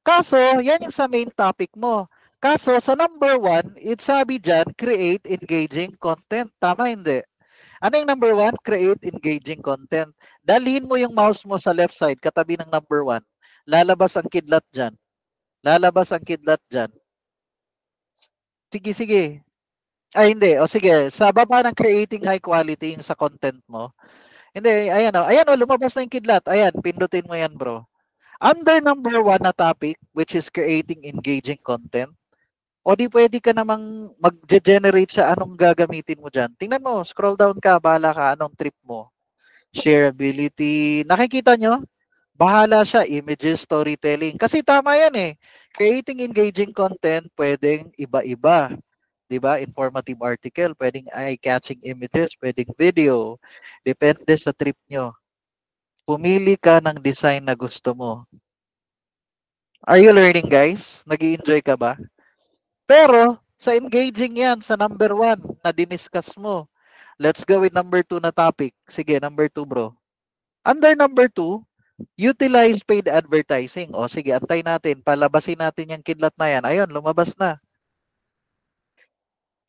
Kaso, yan yung sa main topic mo. Kaso, sa number 1, it's sabi dyan, create engaging content. Tama hindi? Ano yung number 1? Create engaging content. Dalhin mo yung mouse mo sa left side, katabi ng number 1. Lalabas ang kidlat dyan. Lalabas ang kidlat dyan. Sige, sige. Ay, hindi. O sige, sa baba ng creating high quality yung sa content mo. Hindi, ayan o. Ayan o, lumabas na yung kidlat. Ayan, pindutin mo yan bro. Under number 1 na topic, which is creating engaging content, o di pwede ka namang mag-generate siya anong gagamitin mo dyan. Tingnan mo, scroll down ka, bahala ka, anong trip mo. Shareability. Nakikita nyo? Bahala siya, images, storytelling. Kasi tama yan eh. Creating engaging content, pwedeng iba-iba. 'Di ba? Informative article, pwedeng eye-catching images, pwedeng video. Depende sa trip nyo. Pumili ka ng design na gusto mo. Are you learning, guys? Nag-i-enjoy ka ba? Pero, sa engaging yan, sa number 1 na diniscuss mo. Let's go with number 2 na topic. Sige, number 2 bro. Under number 2, utilize paid advertising. O sige, antay natin. Palabasin natin yung kidlat na yan. Ayun, lumabas na.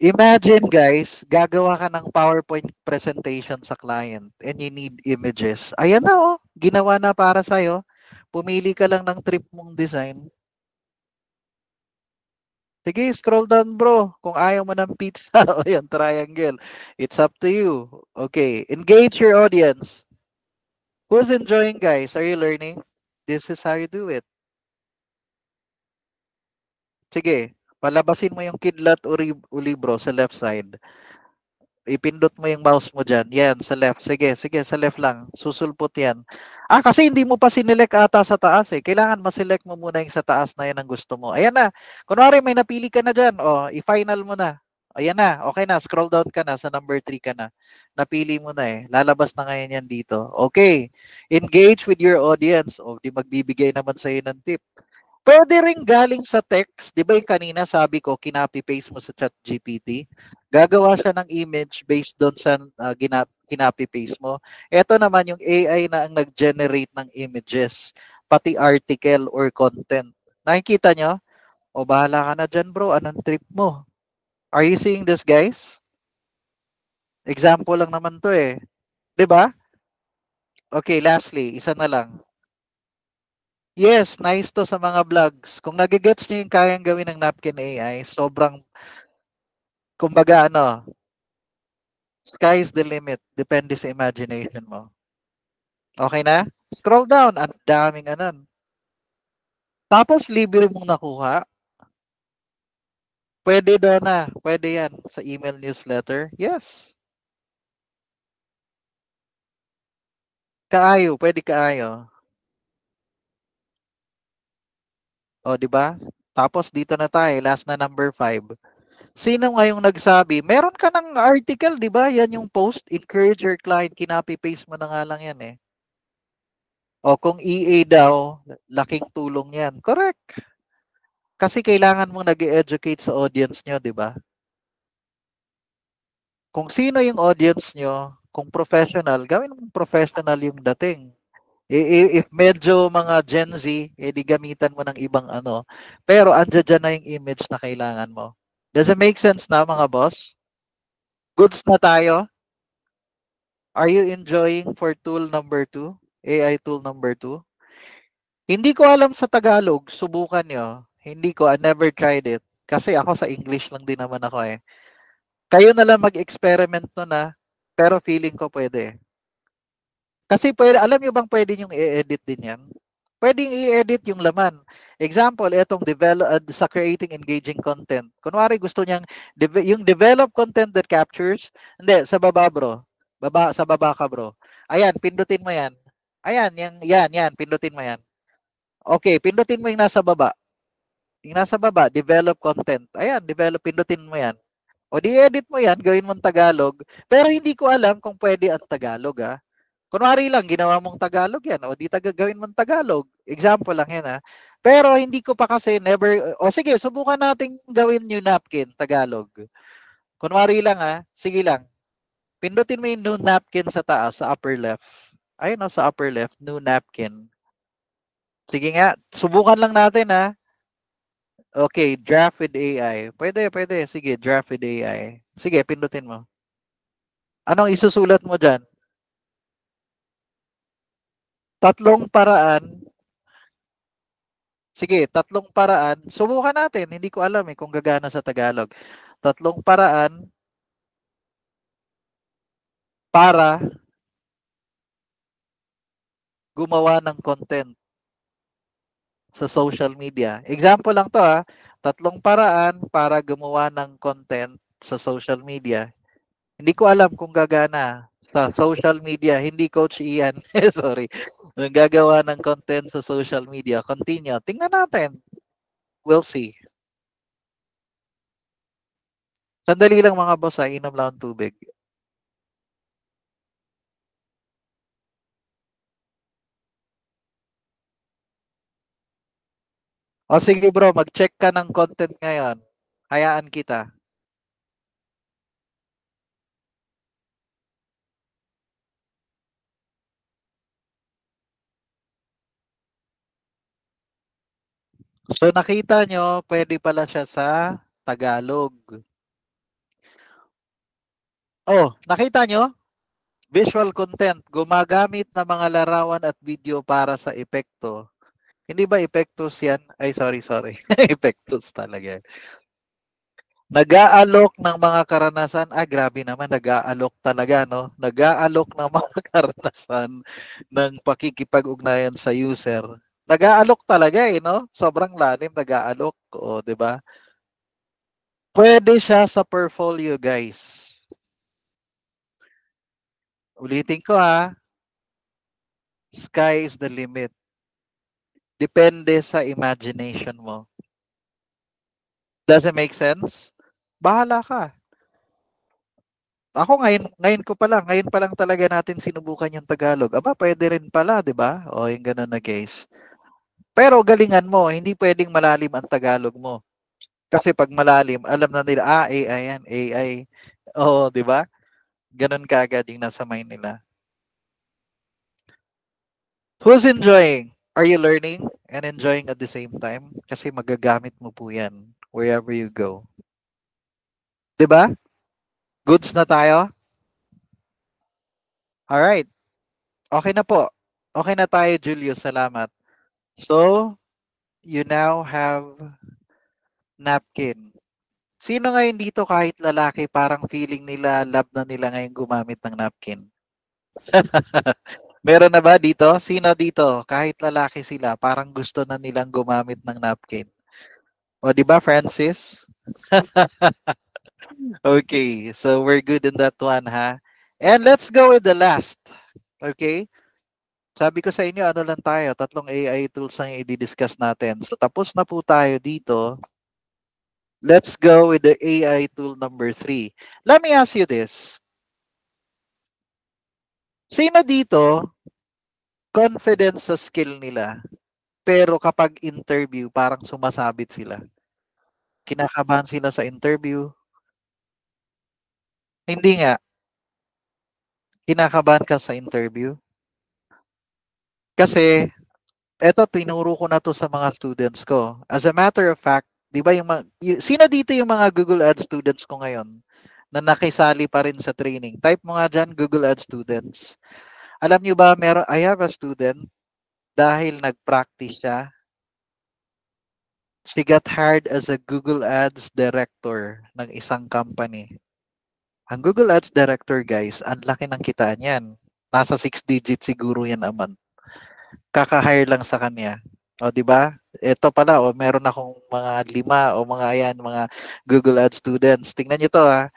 Imagine guys, gagawa ka ng PowerPoint presentation sa client and you need images. Ayan na oh, ginawa na para sa'yo. Pumili ka lang ng trip mong design. Sige, scroll down bro. Kung ayaw mo ng pizza o yung triangle. It's up to you. Okay, engage your audience. Who's enjoying guys? Are you learning? This is how you do it. Sige, palabasin mo yung kidlat o libro sa left side. Ipindot mo yung mouse mo dyan. Yan, sa left. Sige, sige, sa left lang. Susulpot yan. Ah, kasi hindi mo pa sinelect ata sa taas eh. Kailangan maselect mo muna yung sa taas na yan ang gusto mo. Ayan na. Kunwari may napili ka na dyan. O, i-final mo na. Ayan na. Okay na. Scroll down ka na. Sa number 3 ka na. Napili mo na eh. Lalabas na ngayon yan dito. Okay. Engage with your audience. O, di magbibigay naman sa'yo ng tip. Pwede rin galing sa text. Di ba yung kanina sabi ko, kinopy-paste mo sa ChatGPT? Gagawa siya ng image based doon sa kinopy-paste mo. Ito naman yung AI na ang nag-generate ng images, pati article or content. Nakikita nyo? O bahala ka na dyan bro, anong trip mo? Are you seeing this guys? Example lang naman to eh. 'Di ba? Okay, lastly, isa na lang. Yes, nice to sa mga vlogs. Kung nagigets niyo yung kayang gawin ng Napkin AI, sobrang, kumbaga ano, sky is the limit. Depende sa imagination mo. Okay na? Scroll down. Ang daming anan. Tapos, libre mong nakuha. Pwede daw na. Pwede yan sa email newsletter. Yes. Kaayo. Pwede kaayo. O, di ba? Tapos, dito na tayo. Last na number 5. Sino ngayong nagsabi? Meron ka ng article, di ba? Yan yung post. Encourage your client. Kinopy-paste mo na nga lang yan eh. O, kung EA daw, laking tulong yan. Correct. Kasi kailangan mong nag-educate sa audience nyo, di ba? Kung sino yung audience nyo, kung professional, gawin mong professional yung dating. If medyo mga Gen Z, edi gamitan mo ng ibang ano. Pero andyan dyan na yung image na kailangan mo. Does it make sense na mga boss? Goods na tayo? Are you enjoying for tool number 2? AI tool number 2? Hindi ko alam sa Tagalog. Subukan nyo. Hindi ko. I never tried it. Kasi ako sa English lang din naman ako eh. Kayo na lang mag-experiment no na. Pero feeling ko pwede. Kasi pwede, alam nyo bang pwede yung i-edit din yan? Pwedeng i-edit yung laman. Example, itong sa creating engaging content. Kunwari gusto niyang yung develop content that captures. Hindi, sa baba bro. Sa baba ka bro. Ayan, pindutin mo yan. Ayan, yan, pindutin mo yan. Okay, pindutin mo yung nasa baba. Yung nasa baba, develop content. Ayan, pindutin mo yan. O di-edit mo yan, gawin mong Tagalog. Pero hindi ko alam kung pwede ang Tagalog ah. Kunwari lang, ginawa mong Tagalog yan. O di gawin mong Tagalog. Example lang yan ha. Pero hindi ko pa kasi never, o sige, subukan natin gawin yung napkin, Tagalog. Kunwari lang ha, sige lang. Pindutin mo yung new napkin sa taas, sa upper left. Ayun o, sa upper left, new napkin. Sige nga, subukan lang natin ha. Okay, draft with AI. Pwede. Sige, draft with AI. Sige, pindutin mo. Anong isusulat mo dyan? Tatlong paraan. Sige, tatlong paraan. Subukan natin. Hindi ko alam eh kung gagana sa Tagalog. Tatlong paraan para gumawa ng content sa social media. Example lang to ha. Tatlong paraan para gumawa ng content sa social media. Hindi ko alam kung gagana sa social media. Hindi Coach Ian. Sorry. Gagawa ng content sa social media. Continue. Tingnan natin. We'll see. Sandali lang mga boss ha. Inom lang ng tubig. O sige bro, mag-check ka ng content ngayon. Hayaan kita. So nakita nyo, pwede pala siya sa Tagalog. Oh, nakita nyo? Visual content. Gumagamit ng mga larawan at video para sa epekto. Hindi ba epektos yan? Ay, sorry. Epektos talaga. Nag-aalok ng mga karanasan. Ah, grabe naman. Nag-aalok talaga, no? Nag-aalok ng mga karanasan ng pakikipag-ugnayan sa user. Nag-aalok talaga eh, no? Sobrang lalim, nag-aalok. O, di ba? Pwede siya sa portfolio, guys. Ulitin ko ha. Sky is the limit. Depende sa imagination mo. Does it make sense? Bahala ka. Ako ngayon pa lang talaga natin sinubukan yung Tagalog. Aba, pwede rin pala, 'di ba? O yung ganun na case. Pero galingan mo, hindi pwedeng malalim ang Tagalog mo. Kasi pag malalim, alam na nila, AI yan, AI. Oo, 'di ba? Ganun kaagad yung nasa mind nila. Who's enjoying? Are you learning and enjoying at the same time? Kasi magagamit mo po yan wherever you go. 'Di ba? Goods na tayo? Alright. Okay na po. Okay na tayo, Julius. Salamat. So, you now have napkin. Sino ngayon dito kahit lalaki parang feeling nila love na nila ngayon gumamit ng napkin? Meron na ba dito? Sino dito? Kahit lalaki sila, parang gusto na nilang gumamit ng napkin. O, di ba, Francis? Okay, so we're good in that one, ha? And let's go with the last. Okay? Sabi ko sa inyo, ano lang tayo, tatlong AI tools ang i-discuss natin. So, tapos na po tayo dito. Let's go with the AI tool number 3. Let me ask you this. Sino dito confidence sa skill nila, pero kapag interview, parang sumasabit sila? Kinakabahan sila sa interview? Hindi nga. Kinakabahan ka sa interview? Kasi, eto, tinuro ko na to sa mga students ko. As a matter of fact, di ba sino dito yung mga Google Ads students ko ngayon na nakisali pa rin sa training? Type mo nga dyan, Google Ads students. Alam nyo ba, I have a student, dahil nag-practice siya, she got hired as a Google Ads director ng isang company. Ang Google Ads director, guys, ang laki ng kitaan yan. Nasa 6 digits siguro yan a month. Kaka-hire lang sa kanya. O, di ba? Ito pala, o, meron akong mga 5 o mga yan, mga Google Ads students. Tingnan nyo to, ha.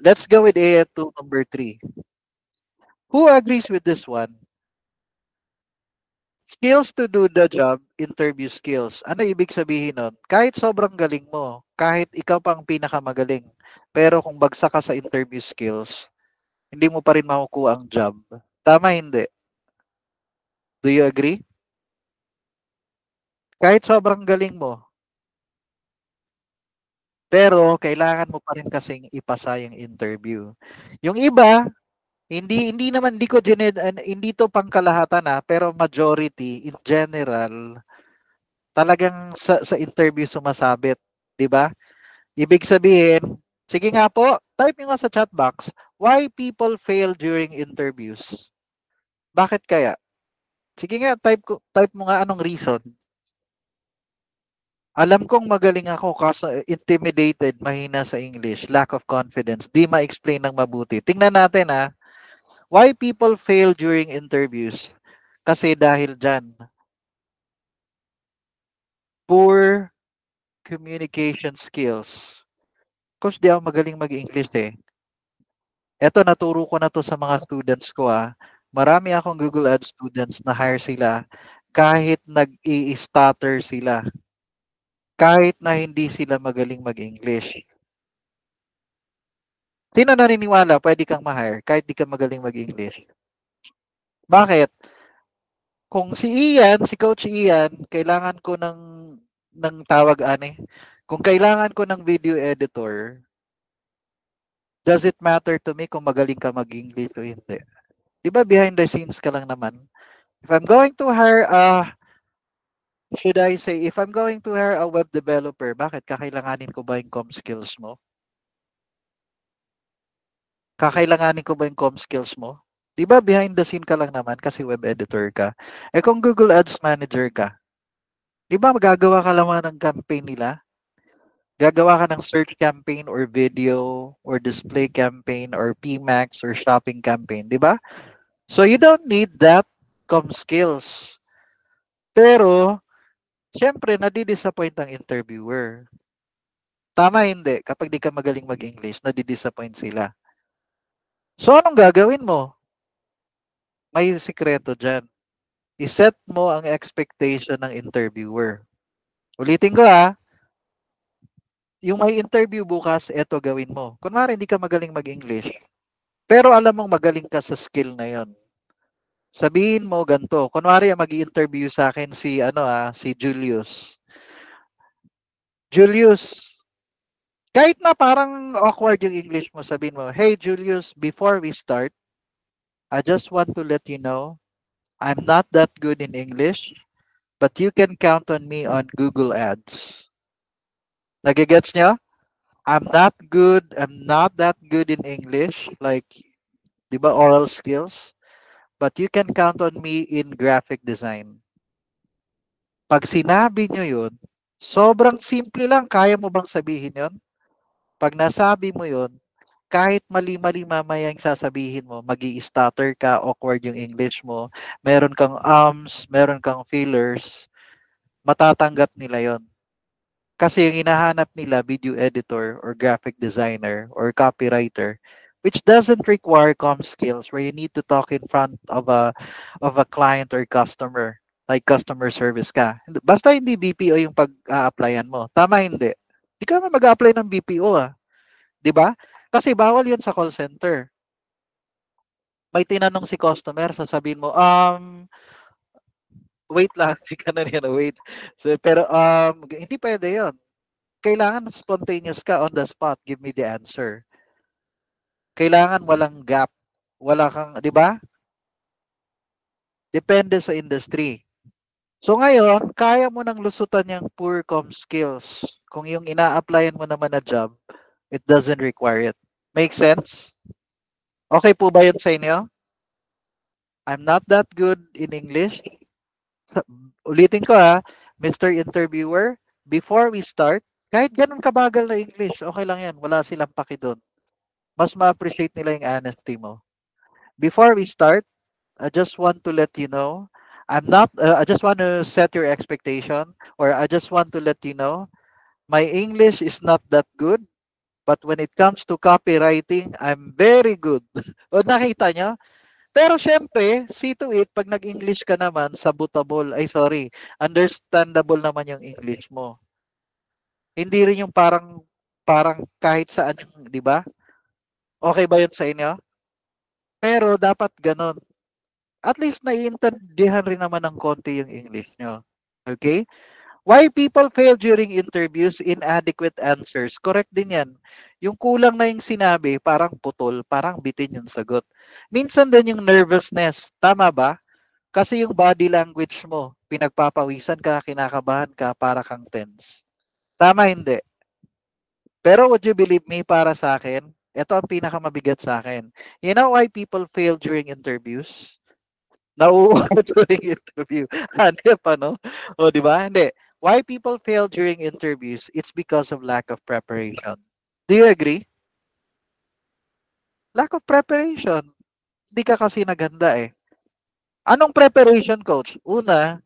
Let's go with AI tool number 3. Who agrees with this one? Skills to do the job, interview skills. Ano ibig sabihin nun? Kahit sobrang galing mo, kahit ikaw pang pinakamagaling, pero kung bagsak ka sa interview skills, hindi mo pa rin makukuha ang job. Tama hindi? Do you agree? Kahit sobrang galing mo, pero kailangan mo pa rin kasing ipasa yung interview. Yung iba, hindi naman hindi to pangkalahatan pero majority in general talagang sa interview sumasabit, 'di ba? Ibig sabihin, sige nga po, type nyo nga sa chat box, why people fail during interviews? Bakit kaya? Sige nga, type mo nga anong reason. Alam kong magaling ako kaso intimidated, mahina sa English, lack of confidence, di ma-explain ng mabuti. Tingnan natin why people fail during interviews? Kasi dahil dyan, poor communication skills. Course, di ako magaling mag-English eh. Eto, naturo ko na to sa mga students ko Marami akong Google Ads students na hire sila kahit nag-i-stutter sila. Kahit na hindi sila magaling mag-English. Sino naniniwala pwede kang ma-hire kahit di ka magaling mag-English? Bakit? Kung si Ian, si Coach Ian, kailangan ko ng tawag kung kailangan ko ng video editor, does it matter to me kung magaling ka mag-English o hindi? Di ba behind the scenes ka lang naman? If I'm going to hire should I say, if I'm going to hire a web developer, bakit kakailanganin ko ba yung com skills mo? Kakailanganin ko ba yung com skills mo? Di ba behind the scene ka lang naman kasi web editor ka? Kung Google Ads manager ka, di ba magagawa ka naman ng campaign nila? Gagawa ka ng search campaign or video or display campaign or PMax or shopping campaign, di ba? So you don't need that com skills. Pero, syempre, nadi-disappoint ang interviewer. Tama hindi? Kapag di ka magaling mag-English, nadi-disappoint sila. So, anong gagawin mo? May sikreto dyan. I-set mo ang expectation ng interviewer. Ulitin ko yung may interview bukas, eto gawin mo. Kunwari, hindi ka magaling mag-English. Pero alam mong magaling ka sa skill na yon. Sabihin mo ganito. Kunwari, mag-i-interview sa akin si Julius. Julius, kahit na parang awkward yung English mo, sabihin mo, hey Julius, before we start, I just want to let you know, I'm not that good in English, but you can count on me on Google Ads. Nagigets nyo? I'm not that good in English, like, di ba, oral skills? but you can count on me in graphic design. Pag sinabi nyo yun, sobrang simple lang. Kaya mo bang sabihin yon? Pag nasabi mo yun, kahit mali-mali mamaya yung sasabihin mo, magi-stutter ka, awkward yung English mo, meron kang meron kang fillers, matatanggap nila yon. Kasi yung hinahanap nila, video editor or graphic designer or copywriter, which doesn't require com skills where you need to talk in front of a client or customer, like customer service ka. Basta hindi BPO yung pag-a-applyan mo. Tama hindi. Hindi ka naman mag-a-apply ng BPO 'di ba? Kasi bawal 'yun sa call center. May tinanong si customer, sasabihin mo, wait lang, ganun yan, wait. So, pero hindi pwede 'yon. Kailangan spontaneous ka on the spot, give me the answer. Kailangan walang gap. Wala kang, 'di ba? Depende sa industry. So ngayon, kaya mo nang lusutan yung poor com skills. Kung yung ina-applyan mo naman na job, it doesn't require it. Make sense? Okay po ba yun sa inyo? I'm not that good in English. Sa, ulitin ko Mr. Interviewer, before we start, kahit ganun kabagal na English, okay lang yan. Wala silang paki doon. Mas ma-appreciate nila yung honesty mo. Before we start, I just want to let you know, I just want to set your expectation, or I just want to let you know, my English is not that good, but when it comes to copywriting, I'm very good. O nakita nyo? Pero syempre, see to it, pag nag-English ka naman, understandable naman yung English mo. Hindi rin yung parang kahit saan yung, di ba? Okay ba yun sa inyo? Pero dapat ganun. At least naiintindihan rin naman ng konti yung English nyo. Okay? Why people fail during interviews, inadequate answers. Correct din yan. Yung kulang na yung sinabi, parang putol, parang bitin yung sagot. Minsan din yung nervousness. Tama ba? Kasi yung body language mo, pinagpapawisan ka, kinakabahan ka, para kang tense. Tama hindi? Pero would you believe me, para sa akin, ito ang pinakamabigat sa akin. You know why people fail during interviews? Nauuwa during interview. Hanep, ano? O, di ba? Hindi. Why people fail during interviews? It's because of lack of preparation. Do you agree? Lack of preparation. Hindi ka kasi naghanda eh. Anong preparation, coach? Una,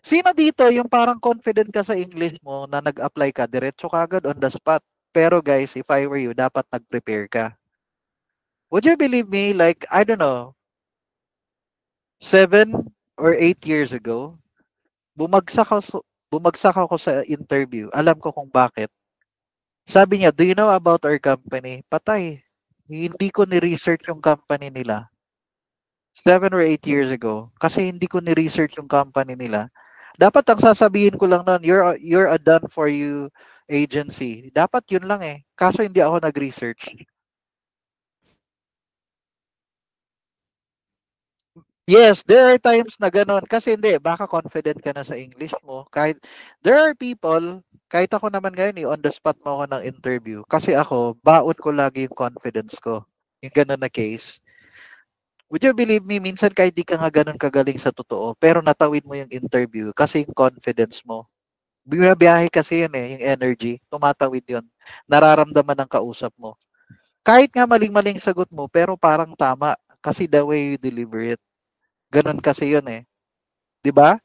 sino dito yung parang confident ka sa English mo na nag-apply ka, diretso ka agad on the spot? Pero guys, if I were you, dapat nag-prepare ka. Would you believe me, like, I don't know, 7 or 8 years ago, bumagsak ako sa interview. Alam ko kung bakit. Sabi niya, do you know about our company? Patay. Hindi ko ni-research yung company nila. 7 or 8 years ago. Kasi hindi ko ni-research yung company nila. Dapat ang sasabihin ko lang nun, you're a done for you agency. Dapat yun lang eh. Kaso hindi ako nag-research. Yes, there are times na ganun. Kasi hindi, baka confident ka na sa English mo. Kahit, there are people, kahit ako naman ngayon, on the spot mo ako ng interview. Kasi ako, baon ko lagi yung confidence ko. Yung ganun na case. Would you believe me, minsan kahit di ka nga ganun kagaling sa totoo, pero natawid mo yung interview kasi yung confidence mo. Biyahe kasi yun eh, yung energy. Tumatawid yun. Nararamdaman ng kausap mo. Kahit nga maling-maling sagot mo, pero parang tama kasi the way you deliver it. Ganun kasi yun eh. 'Di ba?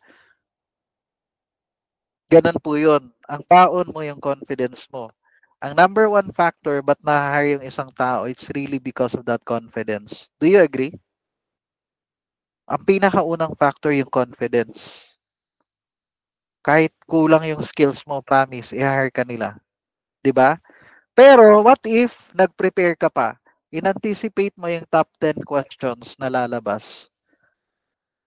Ganun po yun. Ang baon mo yung confidence mo. Ang number one factor ba't na-hire yung isang tao, it's really because of that confidence. Do you agree? Ang pinakaunang factor yung confidence. Kahit kulang yung skills mo, promise, i-hire ka nila. 'Di ba? Pero what if nag-prepare ka pa? In-anticipate mo yung top 10 questions na lalabas.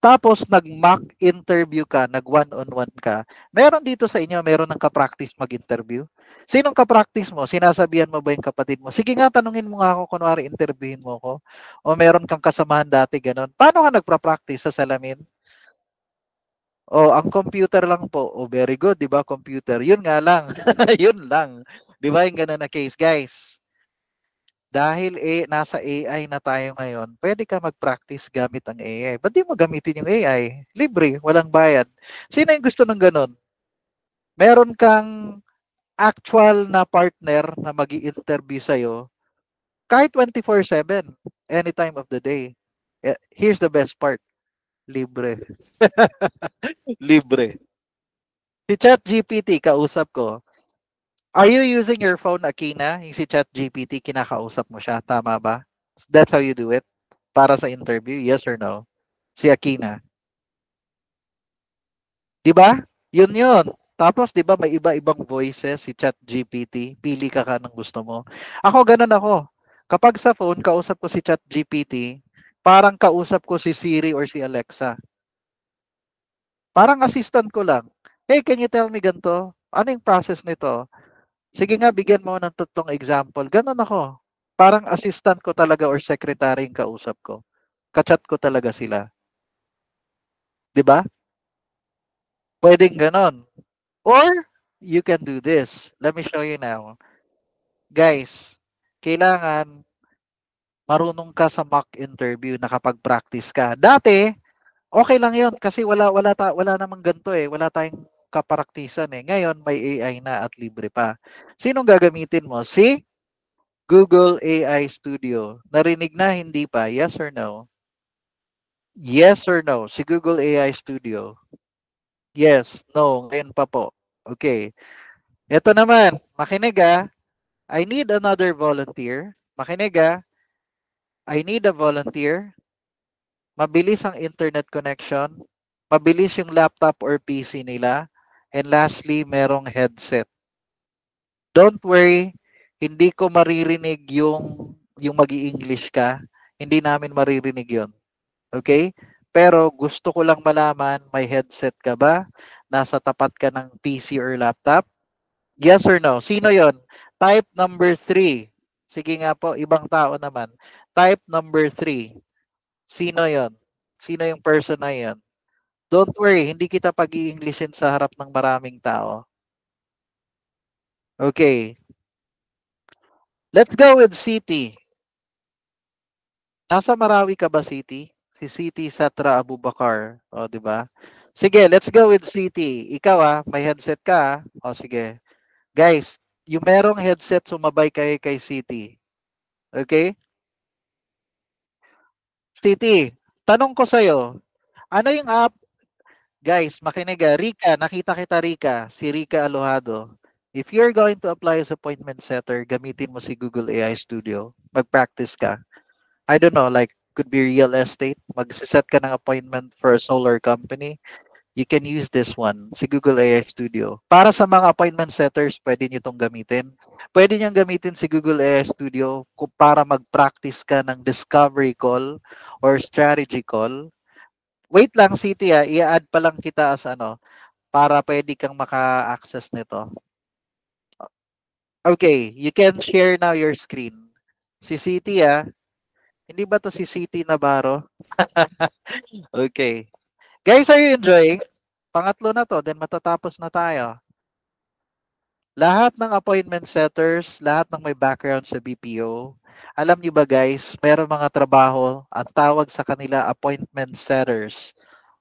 Tapos nag-mock interview ka, nag one-on-one ka. Meron dito sa inyo, meron ng ka-practice mag-interview? Sinong ka-practice mo? Sinasabihan mo ba yung kapatid mo? Sige nga, tanungin mo nga ako, kunwari interviewin mo ko. O meron kang kasamahan dati, ganun. Paano ka nagpa-practice sa salamin? O, ang computer lang po. O, very good, di ba, computer? Yun nga lang. Yun lang. Di ba, yung ganun na case, guys? Dahil nasa AI na tayo ngayon, pwede ka mag-practice gamit ang AI. Ba't di mo gamitin yung AI? Libre, walang bayad. Sino yung gusto ng ganun? Meron kang actual na partner na mag-i-interview sa'yo kahit 24/7, any time of the day. Here's the best part. Libre. Libre. Si ChatGPT, kausap ko. Are you using your phone, Akina? Yung si ChatGPT, kinakausap mo siya. Tama ba? That's how you do it? Para sa interview? Yes or no? Si Akina. Di ba? Yun yun. Tapos, di ba, may iba-ibang voices si ChatGPT. Pili ka ng gusto mo. Ako, ganun ako. Kapag sa phone, kausap ko si ChatGPT, parang kausap ko si Siri or si Alexa. Parang assistant ko lang. Hey, can you tell me ganito? Ano yung process nito? Sige nga, bigyan mo ng tatlong example. Ganun ako. Parang assistant ko talaga or secretary yung kausap ko. Kachat ko talaga sila. 'Di ba? Pwedeng ganon. Or, you can do this. Let me show you now. Guys, kailangan marunong ka sa mock interview, nakapag-practice ka. Dati, okay lang yon kasi wala namang ganito eh. Wala tayong kaparaktisan eh. Ngayon, may AI na at libre pa. Sinong gagamitin mo? Si Google AI Studio. Narinig na, hindi pa? Yes or no? Yes or no? Si Google AI Studio. Yes, no, ngayon pa po. Okay. Ito naman, makinig ah. I need another volunteer. Makinig ah. I need a volunteer. Mabilis ang internet connection. Mabilis yung laptop or PC nila. And lastly, merong headset. Don't worry, hindi ko maririnig yung magi-English ka. Hindi namin maririnig yon. Okay? Pero gusto ko lang malaman, may headset ka ba? Nasa tapat ka ng PC or laptop? Yes or no? Sino yon? Type number 3. Sige nga po, ibang tao naman. Type number 3. Sino yon? Sino yung person na yon? Don't worry, hindi kita pag-i-Englishin sa harap ng maraming tao. Okay. Let's go with City. Nasa Marawi ka ba, City? Si City Satra Abubakar. O, di ba? Sige, let's go with City. Ikaw may headset ka. O, sige. Guys, yung merong headset, sumabay kayo kay City. Okay? City, tanong ko sa'yo, ano yung app? Guys, makinig Rika, nakita kita Rika. Si Rika Alojado. If you're going to apply as appointment setter, gamitin mo si Google AI Studio. Mag-practice ka. I don't know, like, could be real estate. Mag-set ka ng appointment for a solar company. You can use this one, si Google AI Studio. Para sa mga appointment setters, pwede nyo itong gamitin. Pwede nyo gamitin si Google AI Studio para mag-practice ka ng discovery call or strategy call. Wait lang, City i-add pa lang kita as para pwede kang maka-access nito. Okay, you can share now your screen. Si City hindi ba to si City Navarro? Okay. Guys, are you enjoying? Pangatlo na to, then matatapos na tayo. Lahat ng appointment setters, lahat ng may background sa BPO, alam niyo ba guys, meron mga trabaho, ang tawag sa kanila appointment setters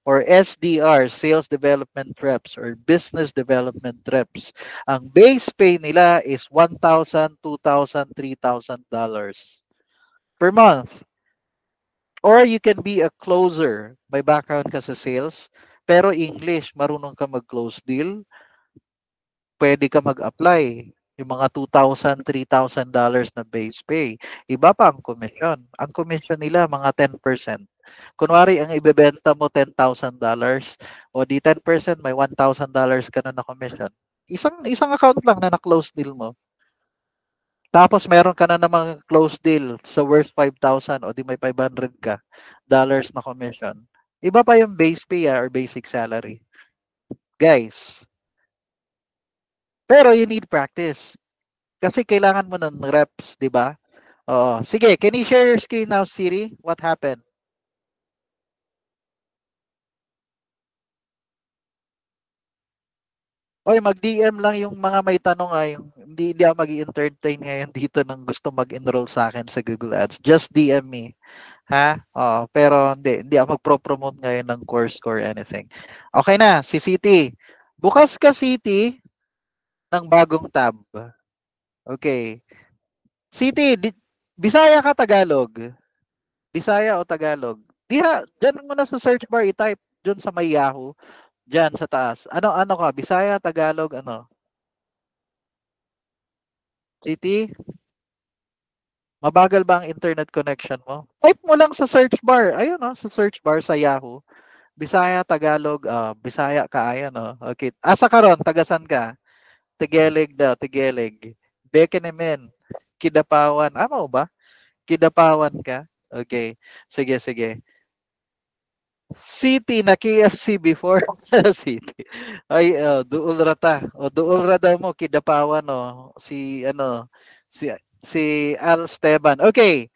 or SDR, Sales Development Reps or Business Development Reps. Ang base pay nila is $1,000, $2,000, $3,000 per month. Or you can be a closer. May background ka sa sales, pero English, marunong ka mag-close deal, pwede ka mag-apply. Yung mga $2,000, $3,000 na base pay. Iba pa ang commission. Ang commission nila, mga 10%. Kunwari, ang ibebenta mo $10,000 o di 10%, may $1,000 ka na commission. Isang account lang na na-close deal mo. Tapos meron ka na namang close deal sa worth 5,000 o di may 500 ka dollars na commission. Iba pa yung base pay or basic salary. Guys, pero you need practice. Kasi kailangan mo ng reps, di ba? Oo. Sige, can you share your screen now, Siri? What happened? Oy, mag-DM lang yung mga may tanong ay hindi ako mag-entertain ngayon dito ng gusto mag-enroll sa akin sa Google Ads. Just DM me. Ha? Oo, pero hindi ako magpro-promote ngayon ng course or anything. Okay na, si City. Bukas ka, City, ng bagong tab. Okay. City, Bisaya ka Tagalog? Bisaya o Tagalog? Diyan mo na sa search bar i-type dyan sa may Yahoo. Diyan sa taas. Ano ka? Bisaya, Tagalog, ano? City? Mabagal ba ang internet connection mo? Type mo lang sa search bar. Ayun, oh, sa search bar sa Yahoo. Bisaya, Tagalog, Bisaya ka, ayan, oh. Okay. Asa ka ron? Tagasan ka? Tagalog daw, Tagalog. Bekenemen. Kidapawan. Mo ba? Kidapawan ka? Okay. Sige, sige. City na KFC before City. Ay, duol rata. O duol ra daw mo kidapawan no. Si Al Esteban. Okay.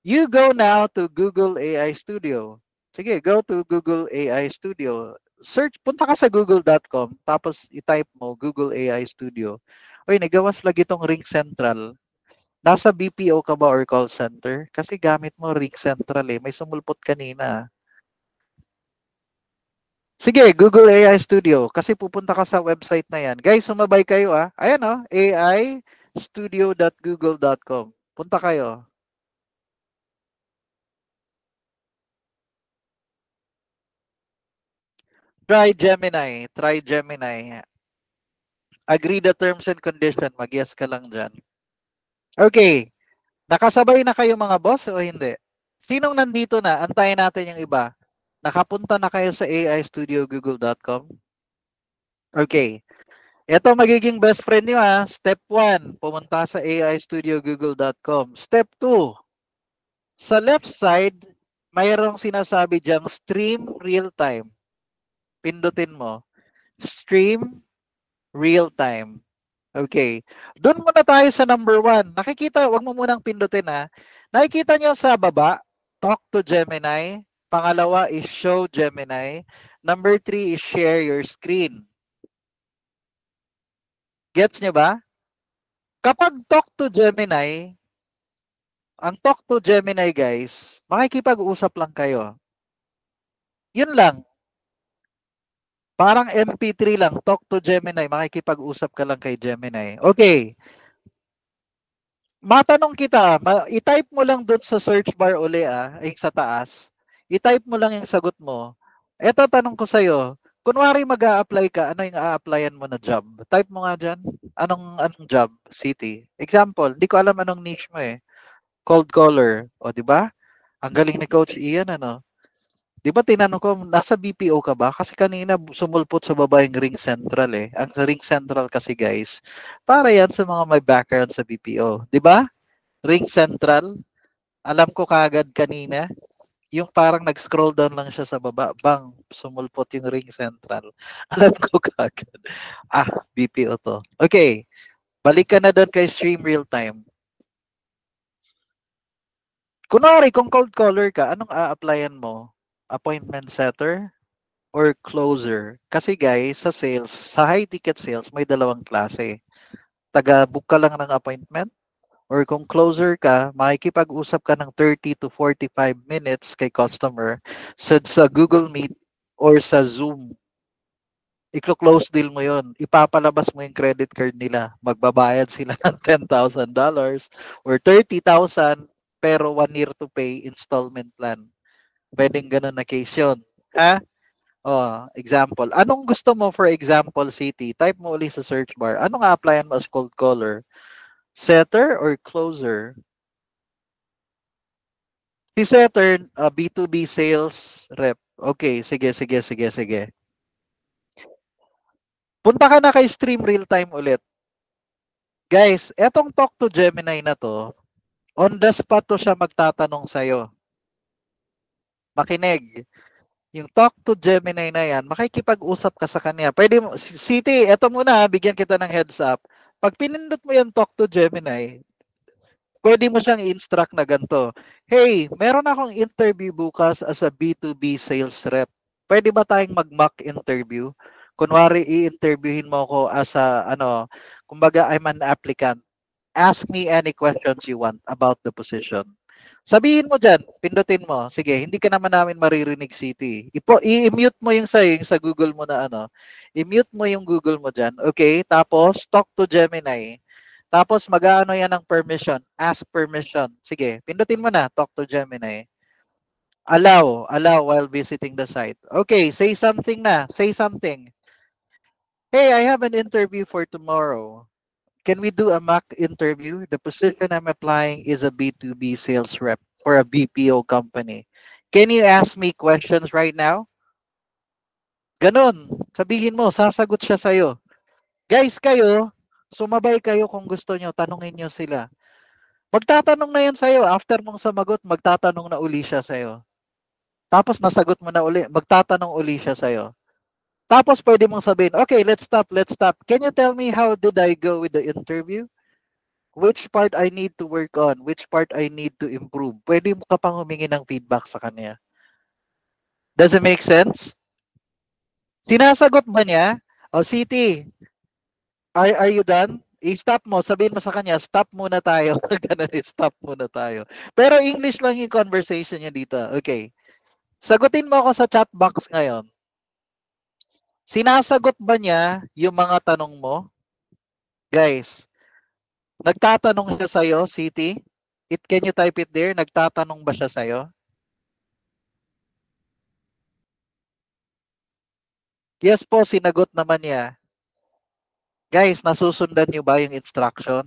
You go now to Google AI Studio. Sige, go to Google AI Studio. Search, punta ka sa google.com, tapos i-type mo Google AI Studio. Oy, nagawas lagi itong Ring Central. Nasa BPO ka ba or call center? Kasi gamit mo Ring Central eh. May sumulpot kanina. Sige, Google AI Studio. Kasi pupunta ka sa website na yan. Guys, sumabay kayo ah. Ayan oh, aistudio.google.com. Punta kayo. Try Gemini. Try Gemini. Agree the terms and condition. Mag-yes ka lang dyan. Okay. Nakasabay na kayo mga boss o hindi? Sinong nandito na? Antayin natin yung iba. Nakapunta na kayo sa aistudiogoogle.com? Okay. Ito magiging best friend nyo ha. Step 1, pumunta sa aistudiogoogle.com. Step 2, sa left side, mayroong sinasabi diyang stream real time. Pindutin mo. Stream real time. Okay. Doon muna tayo sa number 1. Nakikita, wag mo munang pindutin ha. Nakikita nyo sa baba, talk to Gemini. Pangalawa is show Gemini. Number 3 is share your screen. Gets nyo ba? Kapag talk to Gemini, ang talk to Gemini guys, makikipag-usap lang kayo. Yun lang. Parang MP3 lang, talk to Gemini, makikipag-usap ka lang kay Gemini. Okay. Matanong kita, i-type mo lang doon sa search bar uli yung sa taas. I-type mo lang yung sagot mo. Eto tanong ko sa'yo, kunwari mag-a-apply ka, ano yung a-applyan mo na job? Type mo nga dyan. Anong job? City. Example, hindi ko alam anong niche mo eh. Cold caller. O, di ba? Ang galing ni Coach Ian, ano? Di ba tinanong ko, nasa BPO ka ba? Kasi kanina sumulpot sa baba yung Ring Central eh. Ang sa Ring Central kasi guys, para yan sa mga may background sa BPO. Di ba? Ring Central. Alam ko kagad kanina, yung parang nag-scroll down lang siya sa baba, bang, sumulpot yung Ring Central. Alam ko kagad. BPO to. Okay, balik ka na doon kay Stream Real Time. Kunwari, kung cold caller ka, anong a-applyan mo? Appointment setter or closer? Kasi guys, sa sales, sa high ticket sales, may dalawang klase. Taga-book ka lang ng appointment or kung closer ka, makikipag-usap ka ng 30 to 45 minutes kay customer sa Google Meet or sa Zoom. I-close deal mo yon, ipapalabas mo yung credit card nila. Magbabayad sila ng $10,000 or 30,000 pero 1 year to pay installment plan. Pwedeng ganun na case yun. Ha? Example. Anong gusto mo for example, City? Type mo ulit sa search bar. Anong a-applyan mo as cold caller? Setter or closer? Si setter, B2B sales rep. Okay, sige, sige, sige, sige. Punta ka na kay Stream Real Time ulit. Guys, etong Talk to Gemini na to, on the spot to siya magtatanong sa'yo. Makinig. Yung Talk to Gemini na yan, makikipag-usap ka sa kanya. Pwede mo, City, eto muna, bigyan kita ng heads up. Pag pinindot mo yung Talk to Gemini, pwede mo siyang i-instruct na ganito. Hey, meron akong interview bukas as a B2B sales rep. Pwede ba tayong mag-mock interview? Kunwari, i-interviewin mo ako as a, ano, kumbaga, I'm an applicant. Ask me any questions you want about the position. Sabihin mo dyan, pindutin mo. Sige, hindi ka naman namin maririnig, City. I-mute mo yung yung sa Google mo na ano. I-mute mo yung Google mo dyan. Okay? Tapos, talk to Gemini. Tapos, mag-ano yan ng permission. Ask permission. Sige, pindutin mo na. Talk to Gemini. Allow while visiting the site. Okay, say something na. Say something. Hey, I have an interview for tomorrow. Can we do a mock interview? The position I'm applying is a B2B sales rep for a BPO company. Can you ask me questions right now? Ganon. Sabihin mo, sasagot siya sa'yo. Guys, kayo, sumabay kayo kung gusto nyo, tanungin nyo sila. Magtatanong na yan sa'yo. After mong samagot, magtatanong na uli siya sa'yo. Tapos nasagot mo na uli, magtatanong uli siya sa'yo. Tapos pwede mong sabihin, okay, let's stop, let's stop. Can you tell me how did I go with the interview? Which part I need to work on? Which part I need to improve? Pwede mo ka pang humingi ng feedback sa kanya. Does it make sense? Sinasagot ba niya? O, City, are you done? I-stop mo. Sabihin mo sa kanya, stop muna tayo. Ganun, stop muna tayo. Pero English lang yung conversation niya dito. Okay. Sagutin mo ako sa chat box ngayon. Sinasagot ba niya yung mga tanong mo? Guys, nagtatanong siya sa'yo, City? Can you type it there? Nagtatanong ba siya sa'yo? Yes po, sinagot naman niya. Guys, nasusundan niyo ba yung instruction?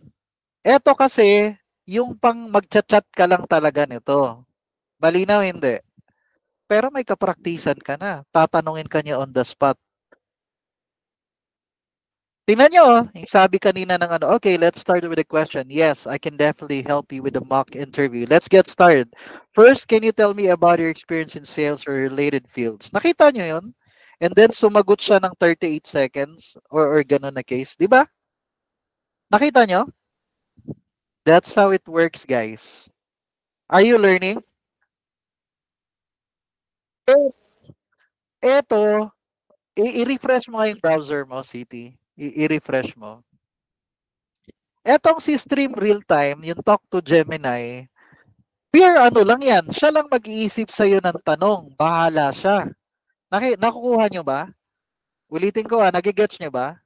Eto kasi, yung pang magchat-chat ka lang talaga nito. Malinaw hindi. Pero may kapraktisan ka na. Tatanungin ka niya on the spot. Tingnan nyo, yung sabi kanina ng ano, okay, let's start with the question. Yes, I can definitely help you with the mock interview. Let's get started. First, can you tell me about your experience in sales or related fields? Nakita nyo yun? And then, sumagot siya ng 38 seconds or ganun na case. Di ba? Nakita nyo? That's how it works, guys. Are you learning? Eto, i-refresh mo yung browser mo, City. I-refresh mo. Etong si Stream Real Time, yung Talk to Gemini, pure ano lang yan. Siya lang mag-iisip sa'yo ng tanong. Bahala siya. Nakukuha nyo ba? Ulitin ko nagigets nyo ba?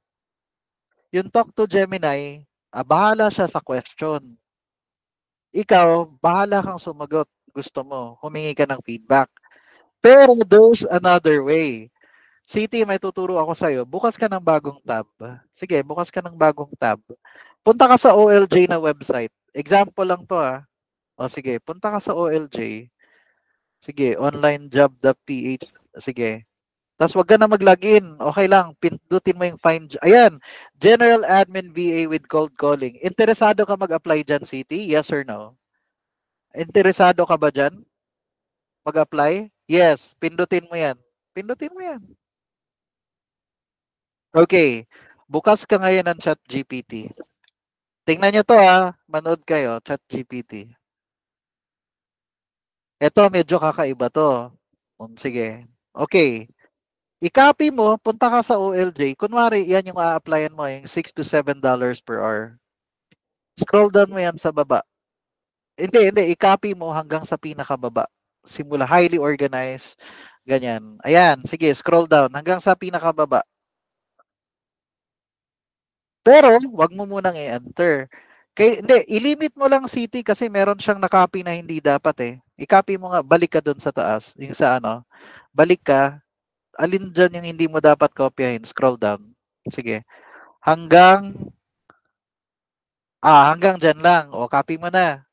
Yung Talk to Gemini, bahala siya sa question. Ikaw, bahala kang sumagot. Gusto mo, humingi ka ng feedback. Pero there's another way. City, may tuturo ako sa'yo. Bukas ka ng bagong tab. Sige, bukas ka ng bagong tab. Punta ka sa OLJ na website. Example lang to O sige, punta ka sa OLJ. Sige, onlinejob.ph. Sige. Tapos wag ka na mag-login. Okay lang, pindutin mo yung find. Ayan, General Admin VA with cold calling. Interesado ka mag-apply dyan, City? Yes or no? Interesado ka ba dyan? Mag-apply? Yes, pindutin mo yan. Pindutin mo yan. Okay. Bukas ka ngayon ng ChatGPT. Tingnan nyo to Manood kayo, ChatGPT. Ito, medyo kakaiba to. Sige. Okay. I-copy mo, punta ka sa OLJ. Kunwari, yan yung a-applyan mo, yung $6 to $7 per hour. Scroll down mo yan sa baba. Hindi. I-copy mo hanggang sa pinakababa. Simula highly organized. Ganyan. Ayan. Sige, scroll down hanggang sa pinakababa. Pero, wag mo munang i-enter. Hindi, ilimit mo lang City kasi meron siyang nakopy na hindi dapat eh. I-copy mo nga, balik ka dun sa taas. Yung sa balik ka. Alin dyan yung hindi mo dapat kopyahin? Scroll down. Sige. Hanggang dyan lang. O, copy mo na.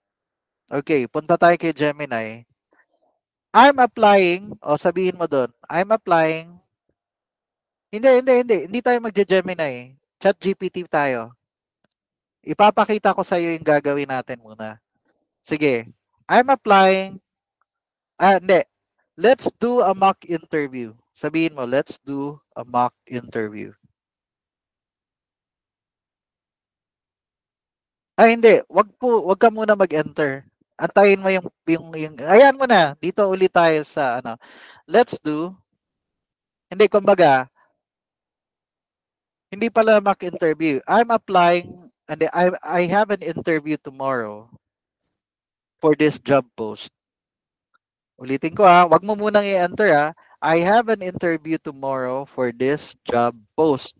Okay, punta tayo kay Gemini. I'm applying. O, sabihin mo doon. I'm applying. Hindi. Hindi tayo magje-Gemini. Chat GPT tayo. Ipapakita ko sa iyo yung gagawin natin muna. Sige. I'm applying. Hindi. Let's do a mock interview. Sabihin mo, let's do a mock interview. Hindi. Wag ka muna mag-enter. Antayin mo ayan mo na. Dito ulit tayo sa Let's do. Hindi, kumbaga, Hindi pala mock interview. I'm applying and I have an interview tomorrow for this job post. Ulitin ko ha, wag mo munang i-enter ha. I have an interview tomorrow for this job post.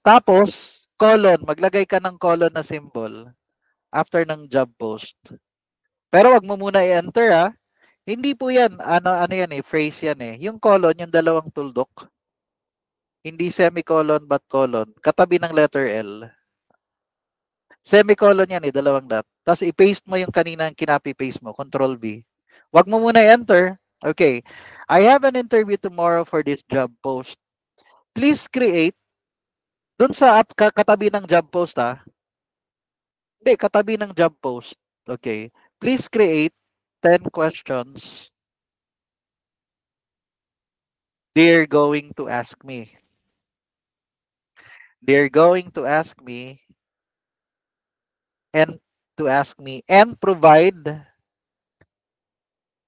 Tapos, colon, maglagay ka ng colon na symbol after ng job post. Pero wag mo muna i-enter ha. Hindi po yan, ano yan eh, phrase yan eh. Yung colon, yung dalawang tuldok. Hindi semicolon but colon. Katabi ng letter L. Semicolon yan eh, dalawang dot. Tapos i-paste mo yung kaninang kinapi-paste mo, Control V. Wag mo muna i-enter. Okay. I have an interview tomorrow for this job post. Please create dun sa katabi ng job post ha. Hindi, katabi ng job post. Okay. Please create 10 questions they're going to ask me. They're going to ask me and provide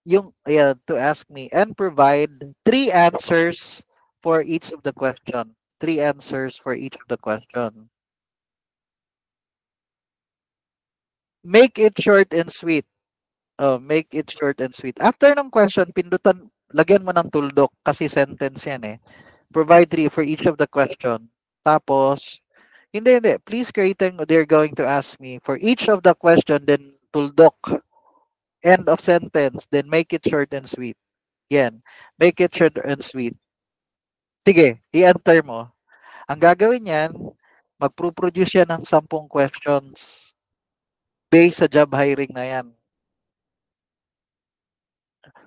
to ask me and provide 3 answers for each of the question. 3 answers for each of the question. Make it short and sweet. Make it short and sweet. After ng question, pindutan, lagyan mo ng tuldok kasi sentence yan eh. Provide 3 for each of the question. Tapos, hindi. Please create them. They're going to ask me for each of the question, then tuldok. End of sentence. Then make it short and sweet. Yan. Make it short and sweet. Sige, i-enter mo. Ang gagawin yan, magpo-produce yan ng 10 questions based sa job hiring na yan.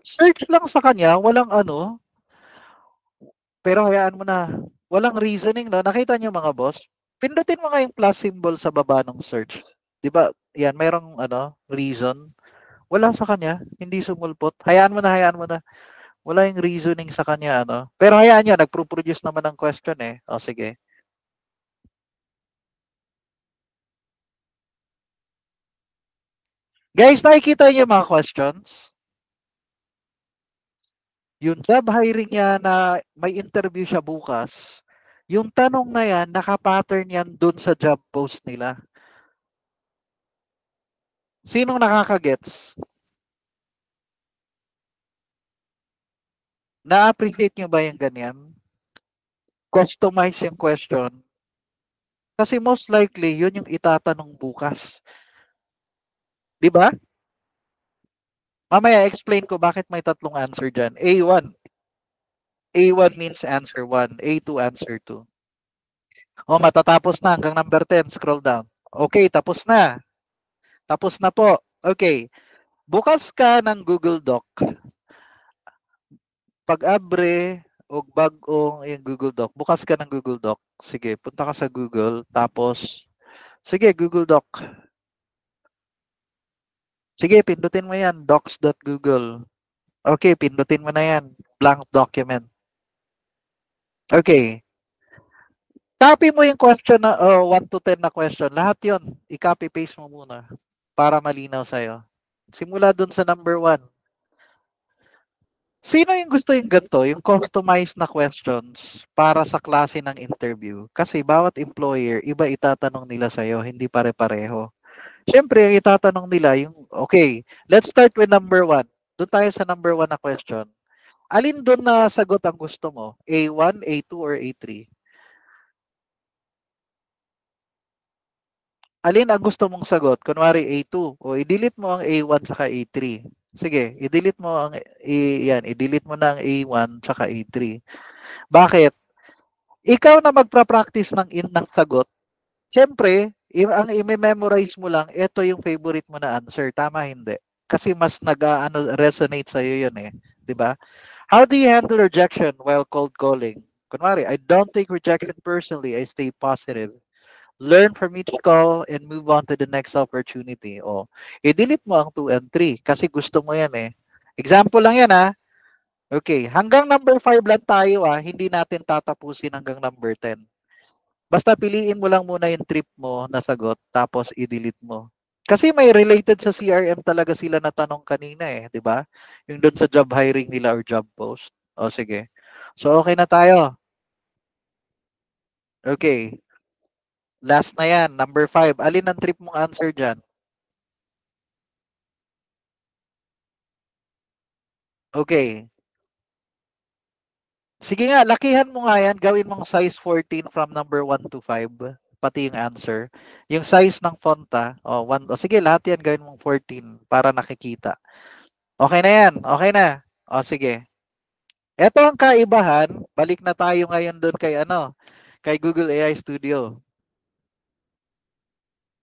Search lang sa kanya, walang ano, pero hayaan mo na. Walang reasoning, no? Nakita niyo mga boss? Pindutin mo nga yung plus symbol sa baba ng search. 'Di ba? Yan, mayroong reason. Wala sa kanya, hindi sumulpot. Hayaan mo na. Wala yung reasoning sa kanya, ano. Pero hayaan niyo, nagpro-produce naman ng question eh. O sige. Guys, nakikita niyo yung mga questions? Yung job hiring niya na may interview siya bukas, yung tanong na yan, nakapattern yan dun sa job post nila. Sinong nakakagets? Na-appreciate nyo ba yung ganyan? Customize yung question. Kasi most likely, yun yung itatanong bukas. Di ba? Mamaya, explain ko bakit may tatlong answer dyan. A1. A1 means answer 1. A2, answer 2. O, matatapos na hanggang number 10. Scroll down. Okay, tapos na. Tapos na po. Okay. Bukas ka ng Google Doc. Pag-abre o bagong yung Google Doc, bukas ka ng Google Doc. Sige, punta ka sa Google. Tapos, sige, Google Doc. Sige, pindutin mo yan. Docs.google. Okay, pindutin mo na yan. Blank document. Okay. Copy mo yung question na 1 to 10 na question. Lahat yon, i-copy paste mo muna para malinaw sa'yo. Simula dun sa number 1. Sino yung gusto yung ganito, yung customized na questions para sa klase ng interview? Kasi bawat employer, iba itatanong nila sa'yo, hindi pare-pareho. Siyempre, itatanong nila yung, okay, let's start with number 1. Doon tayo sa number 1 na question. Alin doon na sagot ang gusto mo? A1, A2, or A3? Alin ang gusto mong sagot? Kunwari A2. O i-delete mo ang A1 saka A3. Sige, i-delete mo ang i-delete mo na ang A1 saka A3. Bakit? Ikaw na magpa-practice ng sagot. Siyempre, ang i-memorize mo lang, ito yung favorite mo na answer. Tama, hindi? Kasi mas resonate sa iyo 'yun eh, 'di ba? How do you handle rejection while cold calling? Kunwari, I don't take rejection personally. I stay positive. Learn from each call and move on to the next opportunity. O, i-delete mo ang 2 and 3 kasi gusto mo yan eh. Example lang yan ha. Okay, hanggang number 5 lang tayo hindi natin tatapusin hanggang number 10. Basta piliin mo lang muna yung trip mo na sagot tapos i-delete mo. Kasi may related sa CRM talaga sila na tanong kanina eh, 'di ba? Yung doon sa job hiring nila or job post. O sige. So okay na tayo. Okay. Last na yan. Number 5. Alin ang trip mong answer dyan? Okay. Sige nga, lakihan mo nga yan. Gawin mong size 14 from number 1 to 5. Pati yung answer. Yung size ng font O, 1. O, sige, lahat yan gawin mong 14 para nakikita. Okay na yan. Okay na. O, sige. Ito ang kaibahan. Balik na tayo ngayon doon kay kay Google AI Studio.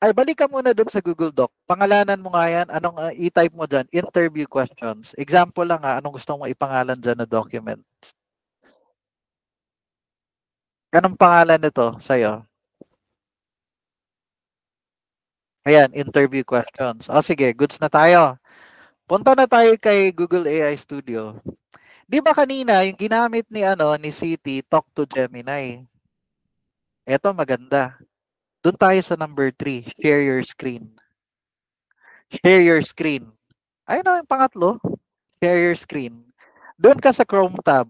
Ay, balik ka muna doon sa Google Doc. Pangalanan mo nga yan. Anong i-type mo dyan? Interview questions. Example lang anong gusto mong ipangalan dyan na document? Anong pangalan nito sa'yo? Ayan, interview questions. O sige, goods na tayo. Punta na tayo kay Google AI Studio. Di ba kanina, yung ginamit ni City, Talk to Gemini. Ito maganda. Doon tayo sa number 3, share your screen. Share your screen. Ayun na yung pangatlo, share your screen. Doon ka sa Chrome tab.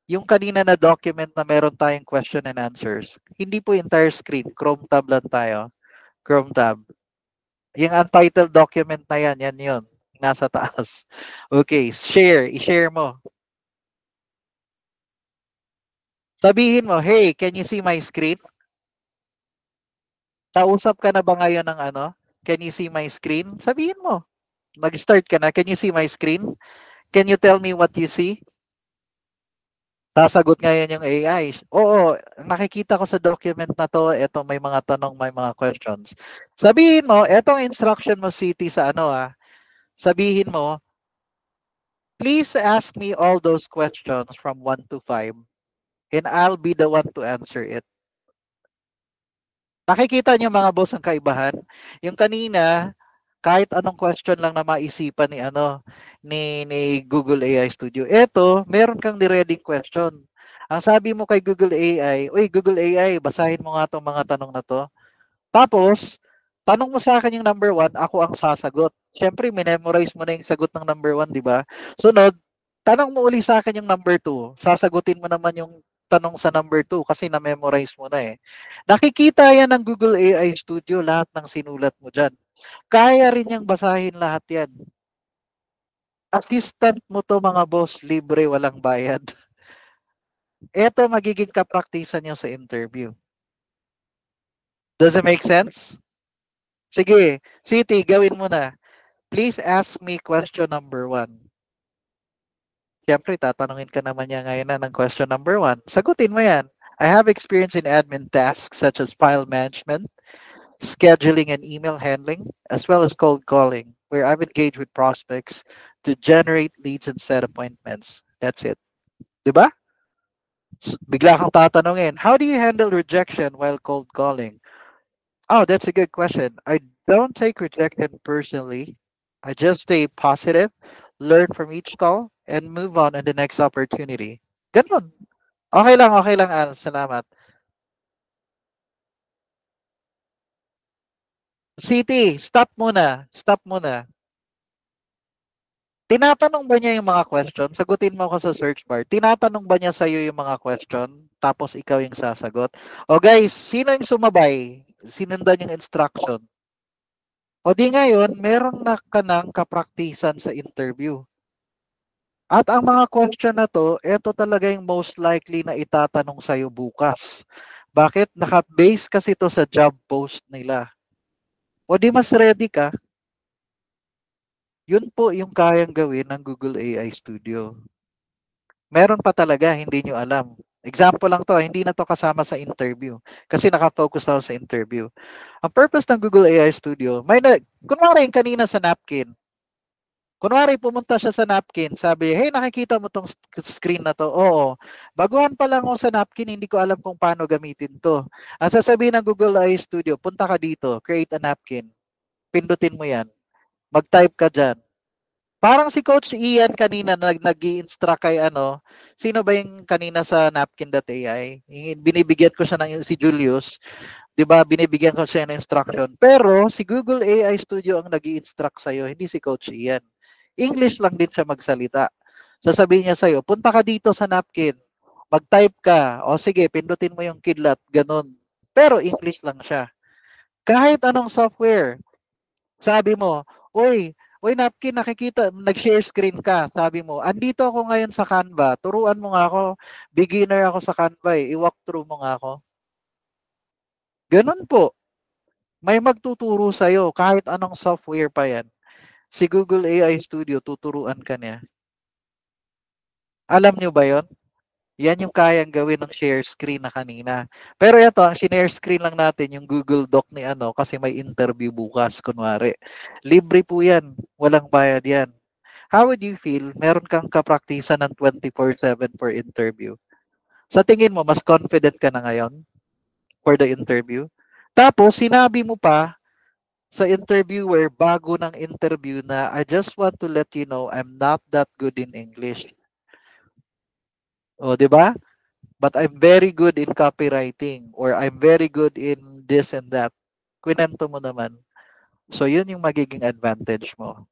Yung kanina na document na meron tayong question and answers. Hindi po entire screen. Chrome tab lang tayo. Chrome tab. Yung untitled document na yan, yan yun. Nasa taas. Okay, share. I-share mo. Sabihin mo, hey, can you see my screen? Kausap ka na ba ngayon ng Can you see my screen? Sabihin mo. Nag-start ka na. Can you see my screen? Can you tell me what you see? Sasagot ngayon yung AI. Oo, nakikita ko sa document na to, eto may mga tanong, may mga questions. Sabihin mo, etong instruction mo, City, sa sabihin mo, please ask me all those questions from 1 to 5 and I'll be the one to answer it. Nakikita niyo mga boss ang kaibahan? Yung kanina, kahit anong question lang na maisipan ni Google AI Studio. Ito, meron kang ni-ready question. Ang sabi mo kay Google AI, "Uy, Google AI, basahin mo nga 'tong mga tanong na 'to." Tapos, tanong mo sa akin yung number 1, ako ang sasagot. Siyempre, memorize mo na yung sagot ng number 1, di ba? Sunod, tanong mo uli sa akin yung number 2. Sasagutin mo naman yung tanong sa number 2 kasi na-memorize mo na eh. Nakikita yan ng Google AI Studio, lahat ng sinulat mo dyan. Kaya rin niyang basahin lahat yan. Assistant mo to mga boss, libre, walang bayad. Ito magiging kapraktisan niyo sa interview. Does it make sense? Sige, City, gawin mo na. Please ask me question number 1. Siyempre, tatanungin ka naman niya ngayon na ng question number 1. Sagutin mo yan. I have experience in admin tasks such as file management, scheduling and email handling, as well as cold calling, where I've engaged with prospects to generate leads and set appointments. That's it. Diba? Bigla kang tatanungin, how do you handle rejection while cold calling? Oh, that's a good question. I don't take rejection personally. I just stay positive, learn from each call, and move on to the next opportunity. Ganun. Okay lang, Al. Salamat. City, stop muna. Stop muna. Tinatanong ba niya yung mga question? Sagutin mo ako sa search bar. Tinatanong ba niya sa'yo yung mga question? Tapos ikaw yung sasagot? O guys, sino yung sumabay? Sinundan yung instruction. O di ngayon, meron na ka ng kapraktisan sa interview. At ang mga question na to, ito talaga yung most likely na itatanong sa'yo bukas. Bakit? Naka-base kasi to sa job post nila. O di mas ready ka, yun po yung kayang gawin ng Google AI Studio. Meron pa talaga, hindi nyo alam. Example lang to, hindi na to kasama sa interview. Kasi nakafocus ako sa interview. Ang purpose ng Google AI Studio, kunwari kanina sa napkin, kunwari pumunta siya sa napkin, sabi, hey, nakikita mo tong screen na to? Oo. Baguhan pa lang ako sa napkin, hindi ko alam kung paano gamitin to. Ang sasabihin ng Google AI Studio, punta ka dito, create a napkin. Pindutin mo yan. Mag-type ka dyan. Parang si Coach Ian kanina nag-i-instruct kay sino ba yung kanina sa napkin.ai? Binibigyan ko siya ng si Julius, 'di ba? Binibigyan ko siya ng instruction. Pero si Google AI Studio ang nag-i-instruct sa iyo, hindi si Coach Ian. English lang din siya magsalita. Sasabihin niya sa iyo, punta ka dito sa napkin. Mag-type ka. O sige, pindutin mo yung kidlat. Ganun. Pero English lang siya. Kahit anong software. Sabi mo, Uy, Napkin, nakikita, nag-share screen ka. Sabi mo, andito ako ngayon sa Canva. Turuan mo nga ako. Beginner ako sa Canva eh. I-walk through mo nga ako. Ganun po. May magtuturo sa'yo kahit anong software pa yan. Si Google AI Studio, tuturuan ka niya. Alam nyo ba yon? Yan yung kayang gawin ng share screen na kanina. Pero ito, ang share screen lang natin, yung Google Doc ni ano, kasi may interview bukas, kunwari. Libre po yan. Walang bayad yan. How would you feel? Meron kang kapraktisan ng 24/7 for interview. Sa tingin mo, mas confident ka na ngayon for the interview? Tapos, sinabi mo pa sa interviewer bago ng interview na I just want to let you know I'm not that good in English. O, di ba? But I'm very good in copywriting or I'm very good in this and that. Kwento mo naman. So, yun yung magiging advantage mo.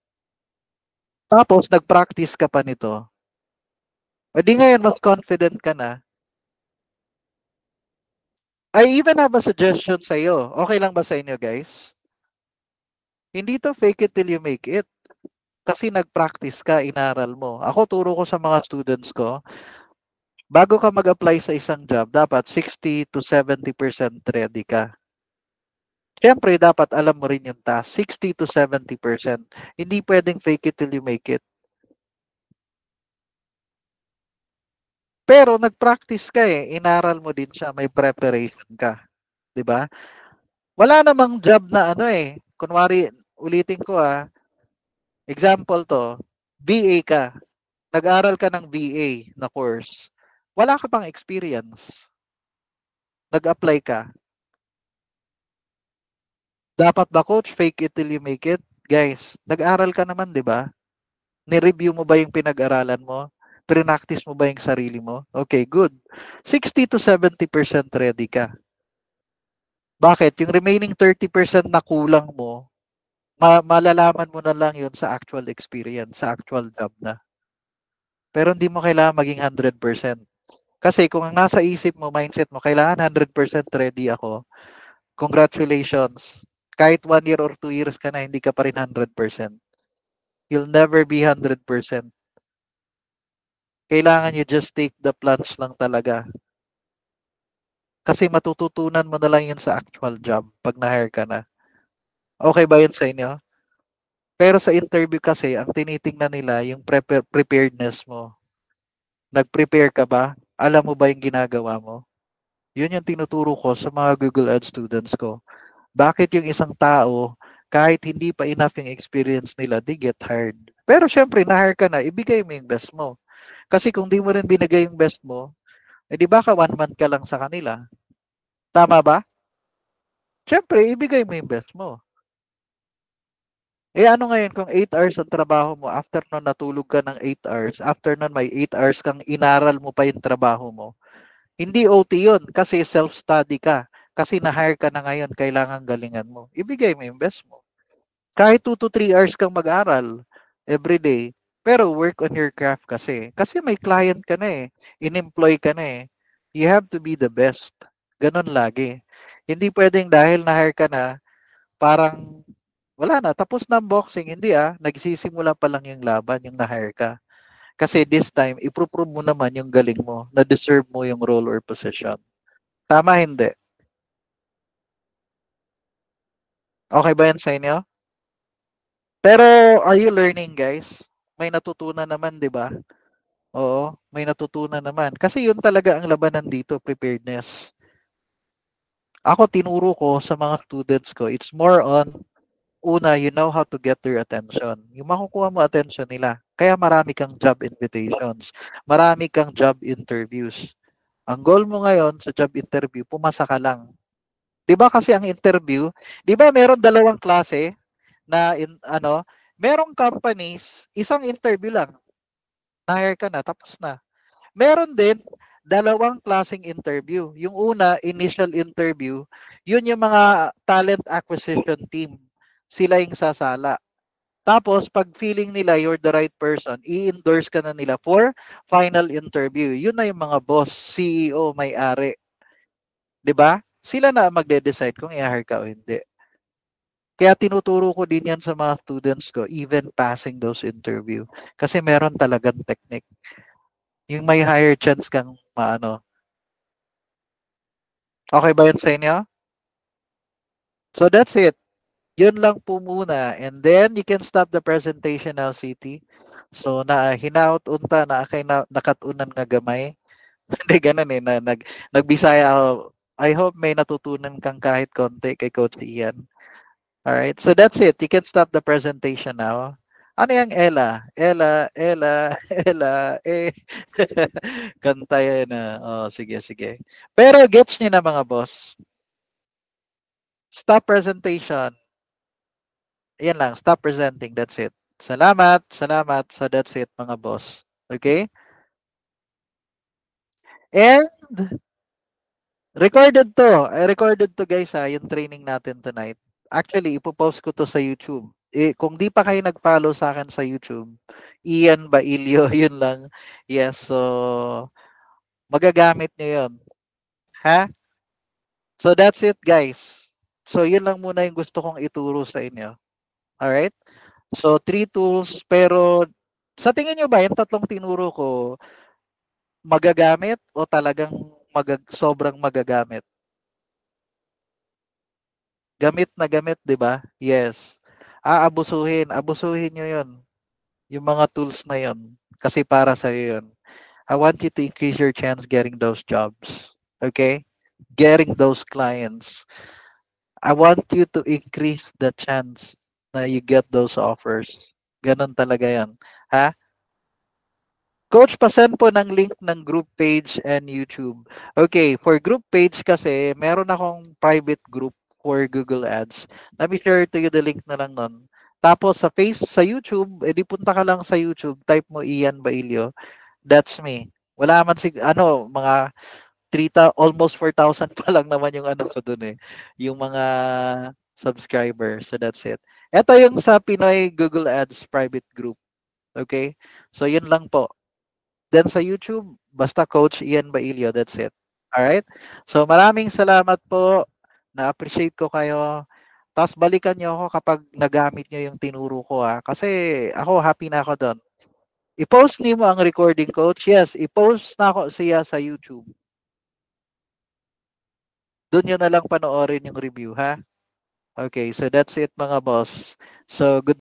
Tapos, nag-practice ka pa nito. O di ngayon, mas confident ka na. I even have a suggestion sa iyo. Okay lang ba sa inyo, guys? Hindi to fake it till you make it. Kasi nag-practice ka, inaral mo. Ako, turo ko sa mga students ko, bago ka mag-apply sa isang job, dapat 60 to 70% ready ka. Siyempre, dapat alam mo rin yung task. 60 to 70%. Hindi pwedeng fake it till you make it. Pero nag-practice ka eh. Inaral mo din siya. May preparation ka. 'Di ba? Wala namang job na ano eh. Kunwari, ulitin ko example to, BA ka. Nag-aral ka ng BA na course. Wala ka pang experience. Nag-apply ka. Dapat ba coach, fake it till you make it? Guys, nag-aral ka naman, 'di ba? Ni-review mo ba yung pinag-aralan mo? Practice mo ba yung sarili mo? Okay, good. 60 to 70% ready ka. Bakit? Yung remaining 30% na kulang mo, malalaman mo na lang yun sa actual experience, sa actual job na. Pero hindi mo kailangan maging 100%. Kasi kung ang nasa isip mo, mindset mo, kailangan 100% ready ako, congratulations. Kahit 1 year or 2 years ka na, hindi ka pa rin 100%. You'll never be 100%. Kailangan you just take the plunge lang talaga. Kasi matututunan mo na lang yun sa actual job pag na-hire ka na. Okay ba yun sa inyo? Pero sa interview kasi, ang tinitingnan nila yung preparedness mo. Nag-prepare ka ba? Alam mo ba yung ginagawa mo? Yun yung tinuturo ko sa mga Google Ads students ko. Bakit yung isang tao, kahit hindi pa enough yung experience nila, they get hired. Pero syempre, na-hire ka na, ibigay mo yung best mo. Kasi kung di mo rin binigay yung best mo, di ba ka 1 month ka lang sa kanila? Tama ba? Syempre, ibigay mo yung best mo. Ano ngayon kung 8 hours ang trabaho mo, after nun natulog ka ng 8 hours, after nun may 8 hours kang inaral mo pa yung trabaho mo. Hindi OT yun kasi self-study ka. Kasi na-hire ka na ngayon, kailangan galingan mo. Ibigay mo yung best mo. Kahit 2 to 3 hours kang mag-aral every day, pero work on your craft kasi. Kasi may client ka na eh. In-employ ka na eh. You have to be the best. Ganon lagi. Hindi pwedeng dahil na-hire ka na, parang wala na, tapos na ang boxing. Hindi nagsisimula pa lang yung laban, yung na-hire ka. Kasi this time, iprove mo naman yung galing mo, na deserve mo yung role or position. Tama, hindi? Okay ba yan sa inyo? Pero, are you learning, guys? May natutunan naman, di ba? Oo, may natutunan naman. Kasi yun talaga ang labanan dito, preparedness. Ako, tinuro ko sa mga students ko, it's more on una, you know how to get their attention. Yung makukuha mo attention nila. Kaya marami kang job invitations. Marami kang job interviews. Ang goal mo ngayon sa job interview, pumasa ka lang. 'Di ba kasi ang interview, 'di ba meron dalawang klase na merong companies, isang interview lang. Na-hire ka na, tapos na. Meron din dalawang klaseng interview. Yung una, initial interview, yun yung mga talent acquisition team. Sila yung sasala. Tapos, pag feeling nila you're the right person, i-endorse ka na nila for final interview. Yun na yung mga boss, CEO, may-ari. 'Di ba? Sila na magde-decide kung i-hire ka o hindi. Kaya tinuturo ko din yan sa mga students ko, even passing those interview. Kasi meron talagang technique. Yung may higher chance kang maano. Okay ba yun sa inyo? So that's it. Yun lang po muna. And then you can stop the presentation now, City. So na hinaut unta na kay na, nakatunan nga gamay. Hindi ganun eh na nagbisaya ako. I hope may natutunan kang kahit konti kay Coach Ian. All right. So that's it. You can stop the presentation now. Ano yung Ella? Ella, Ella, Ella, eh. Kanta yan na. Oh, sige, sige. Pero gets niyo na mga boss. Stop presentation. Yan lang. Stop presenting. That's it. Salamat. Salamat. So that's it mga boss. Okay? And recorded to. I recorded to guys ha, yung training natin tonight. Actually, ipopost ko to sa YouTube. Kung di pa kayo nag-follow sa akin sa YouTube, Ian Bailio, yun lang. Yes, so magagamit nyo yun. Ha? So that's it guys. So yun lang muna yung gusto kong ituro sa inyo. Alright? So 3 tools, pero sa tingin nyo ba yung tatlong tinuro ko, magagamit o talagang sobrang magagamit? Gamit na gamit, 'di ba? Yes. Abusuhin niyo 'yon. Yung mga tools na 'yon kasi para sa 'yon. I want you to increase your chance getting those jobs. Okay? Getting those clients. I want you to increase the chance na you get those offers. Ganon talaga 'yan. Ha? Coach, pasend po ng link ng group page and YouTube. Okay, for group page kasi, meron akong private group for Google Ads. Let me share to you the link na lang nun. Tapos sa YouTube, edi punta ka lang sa YouTube, type mo Ian Bailio. That's me. Wala man mga 3,000, almost 4,000 pa lang naman yung ano ko dun eh. Yung mga subscribers. So that's it. Ito yung sa Pinoy Google Ads private group. Okay? So yun lang po. Then sa YouTube, basta Coach Ian Bailio, that's it. Alright? So maraming salamat po. Na-appreciate ko kayo. Tapos balikan niyo ako kapag nagamit niyo yung tinuro ko ha. Kasi ako happy na ako doon. I-post niyo mo ang recording, Coach. Yes, i-post na ako siya sa YouTube. Doon nyo na lang panoorin yung review ha. Okay, so that's it mga boss. So good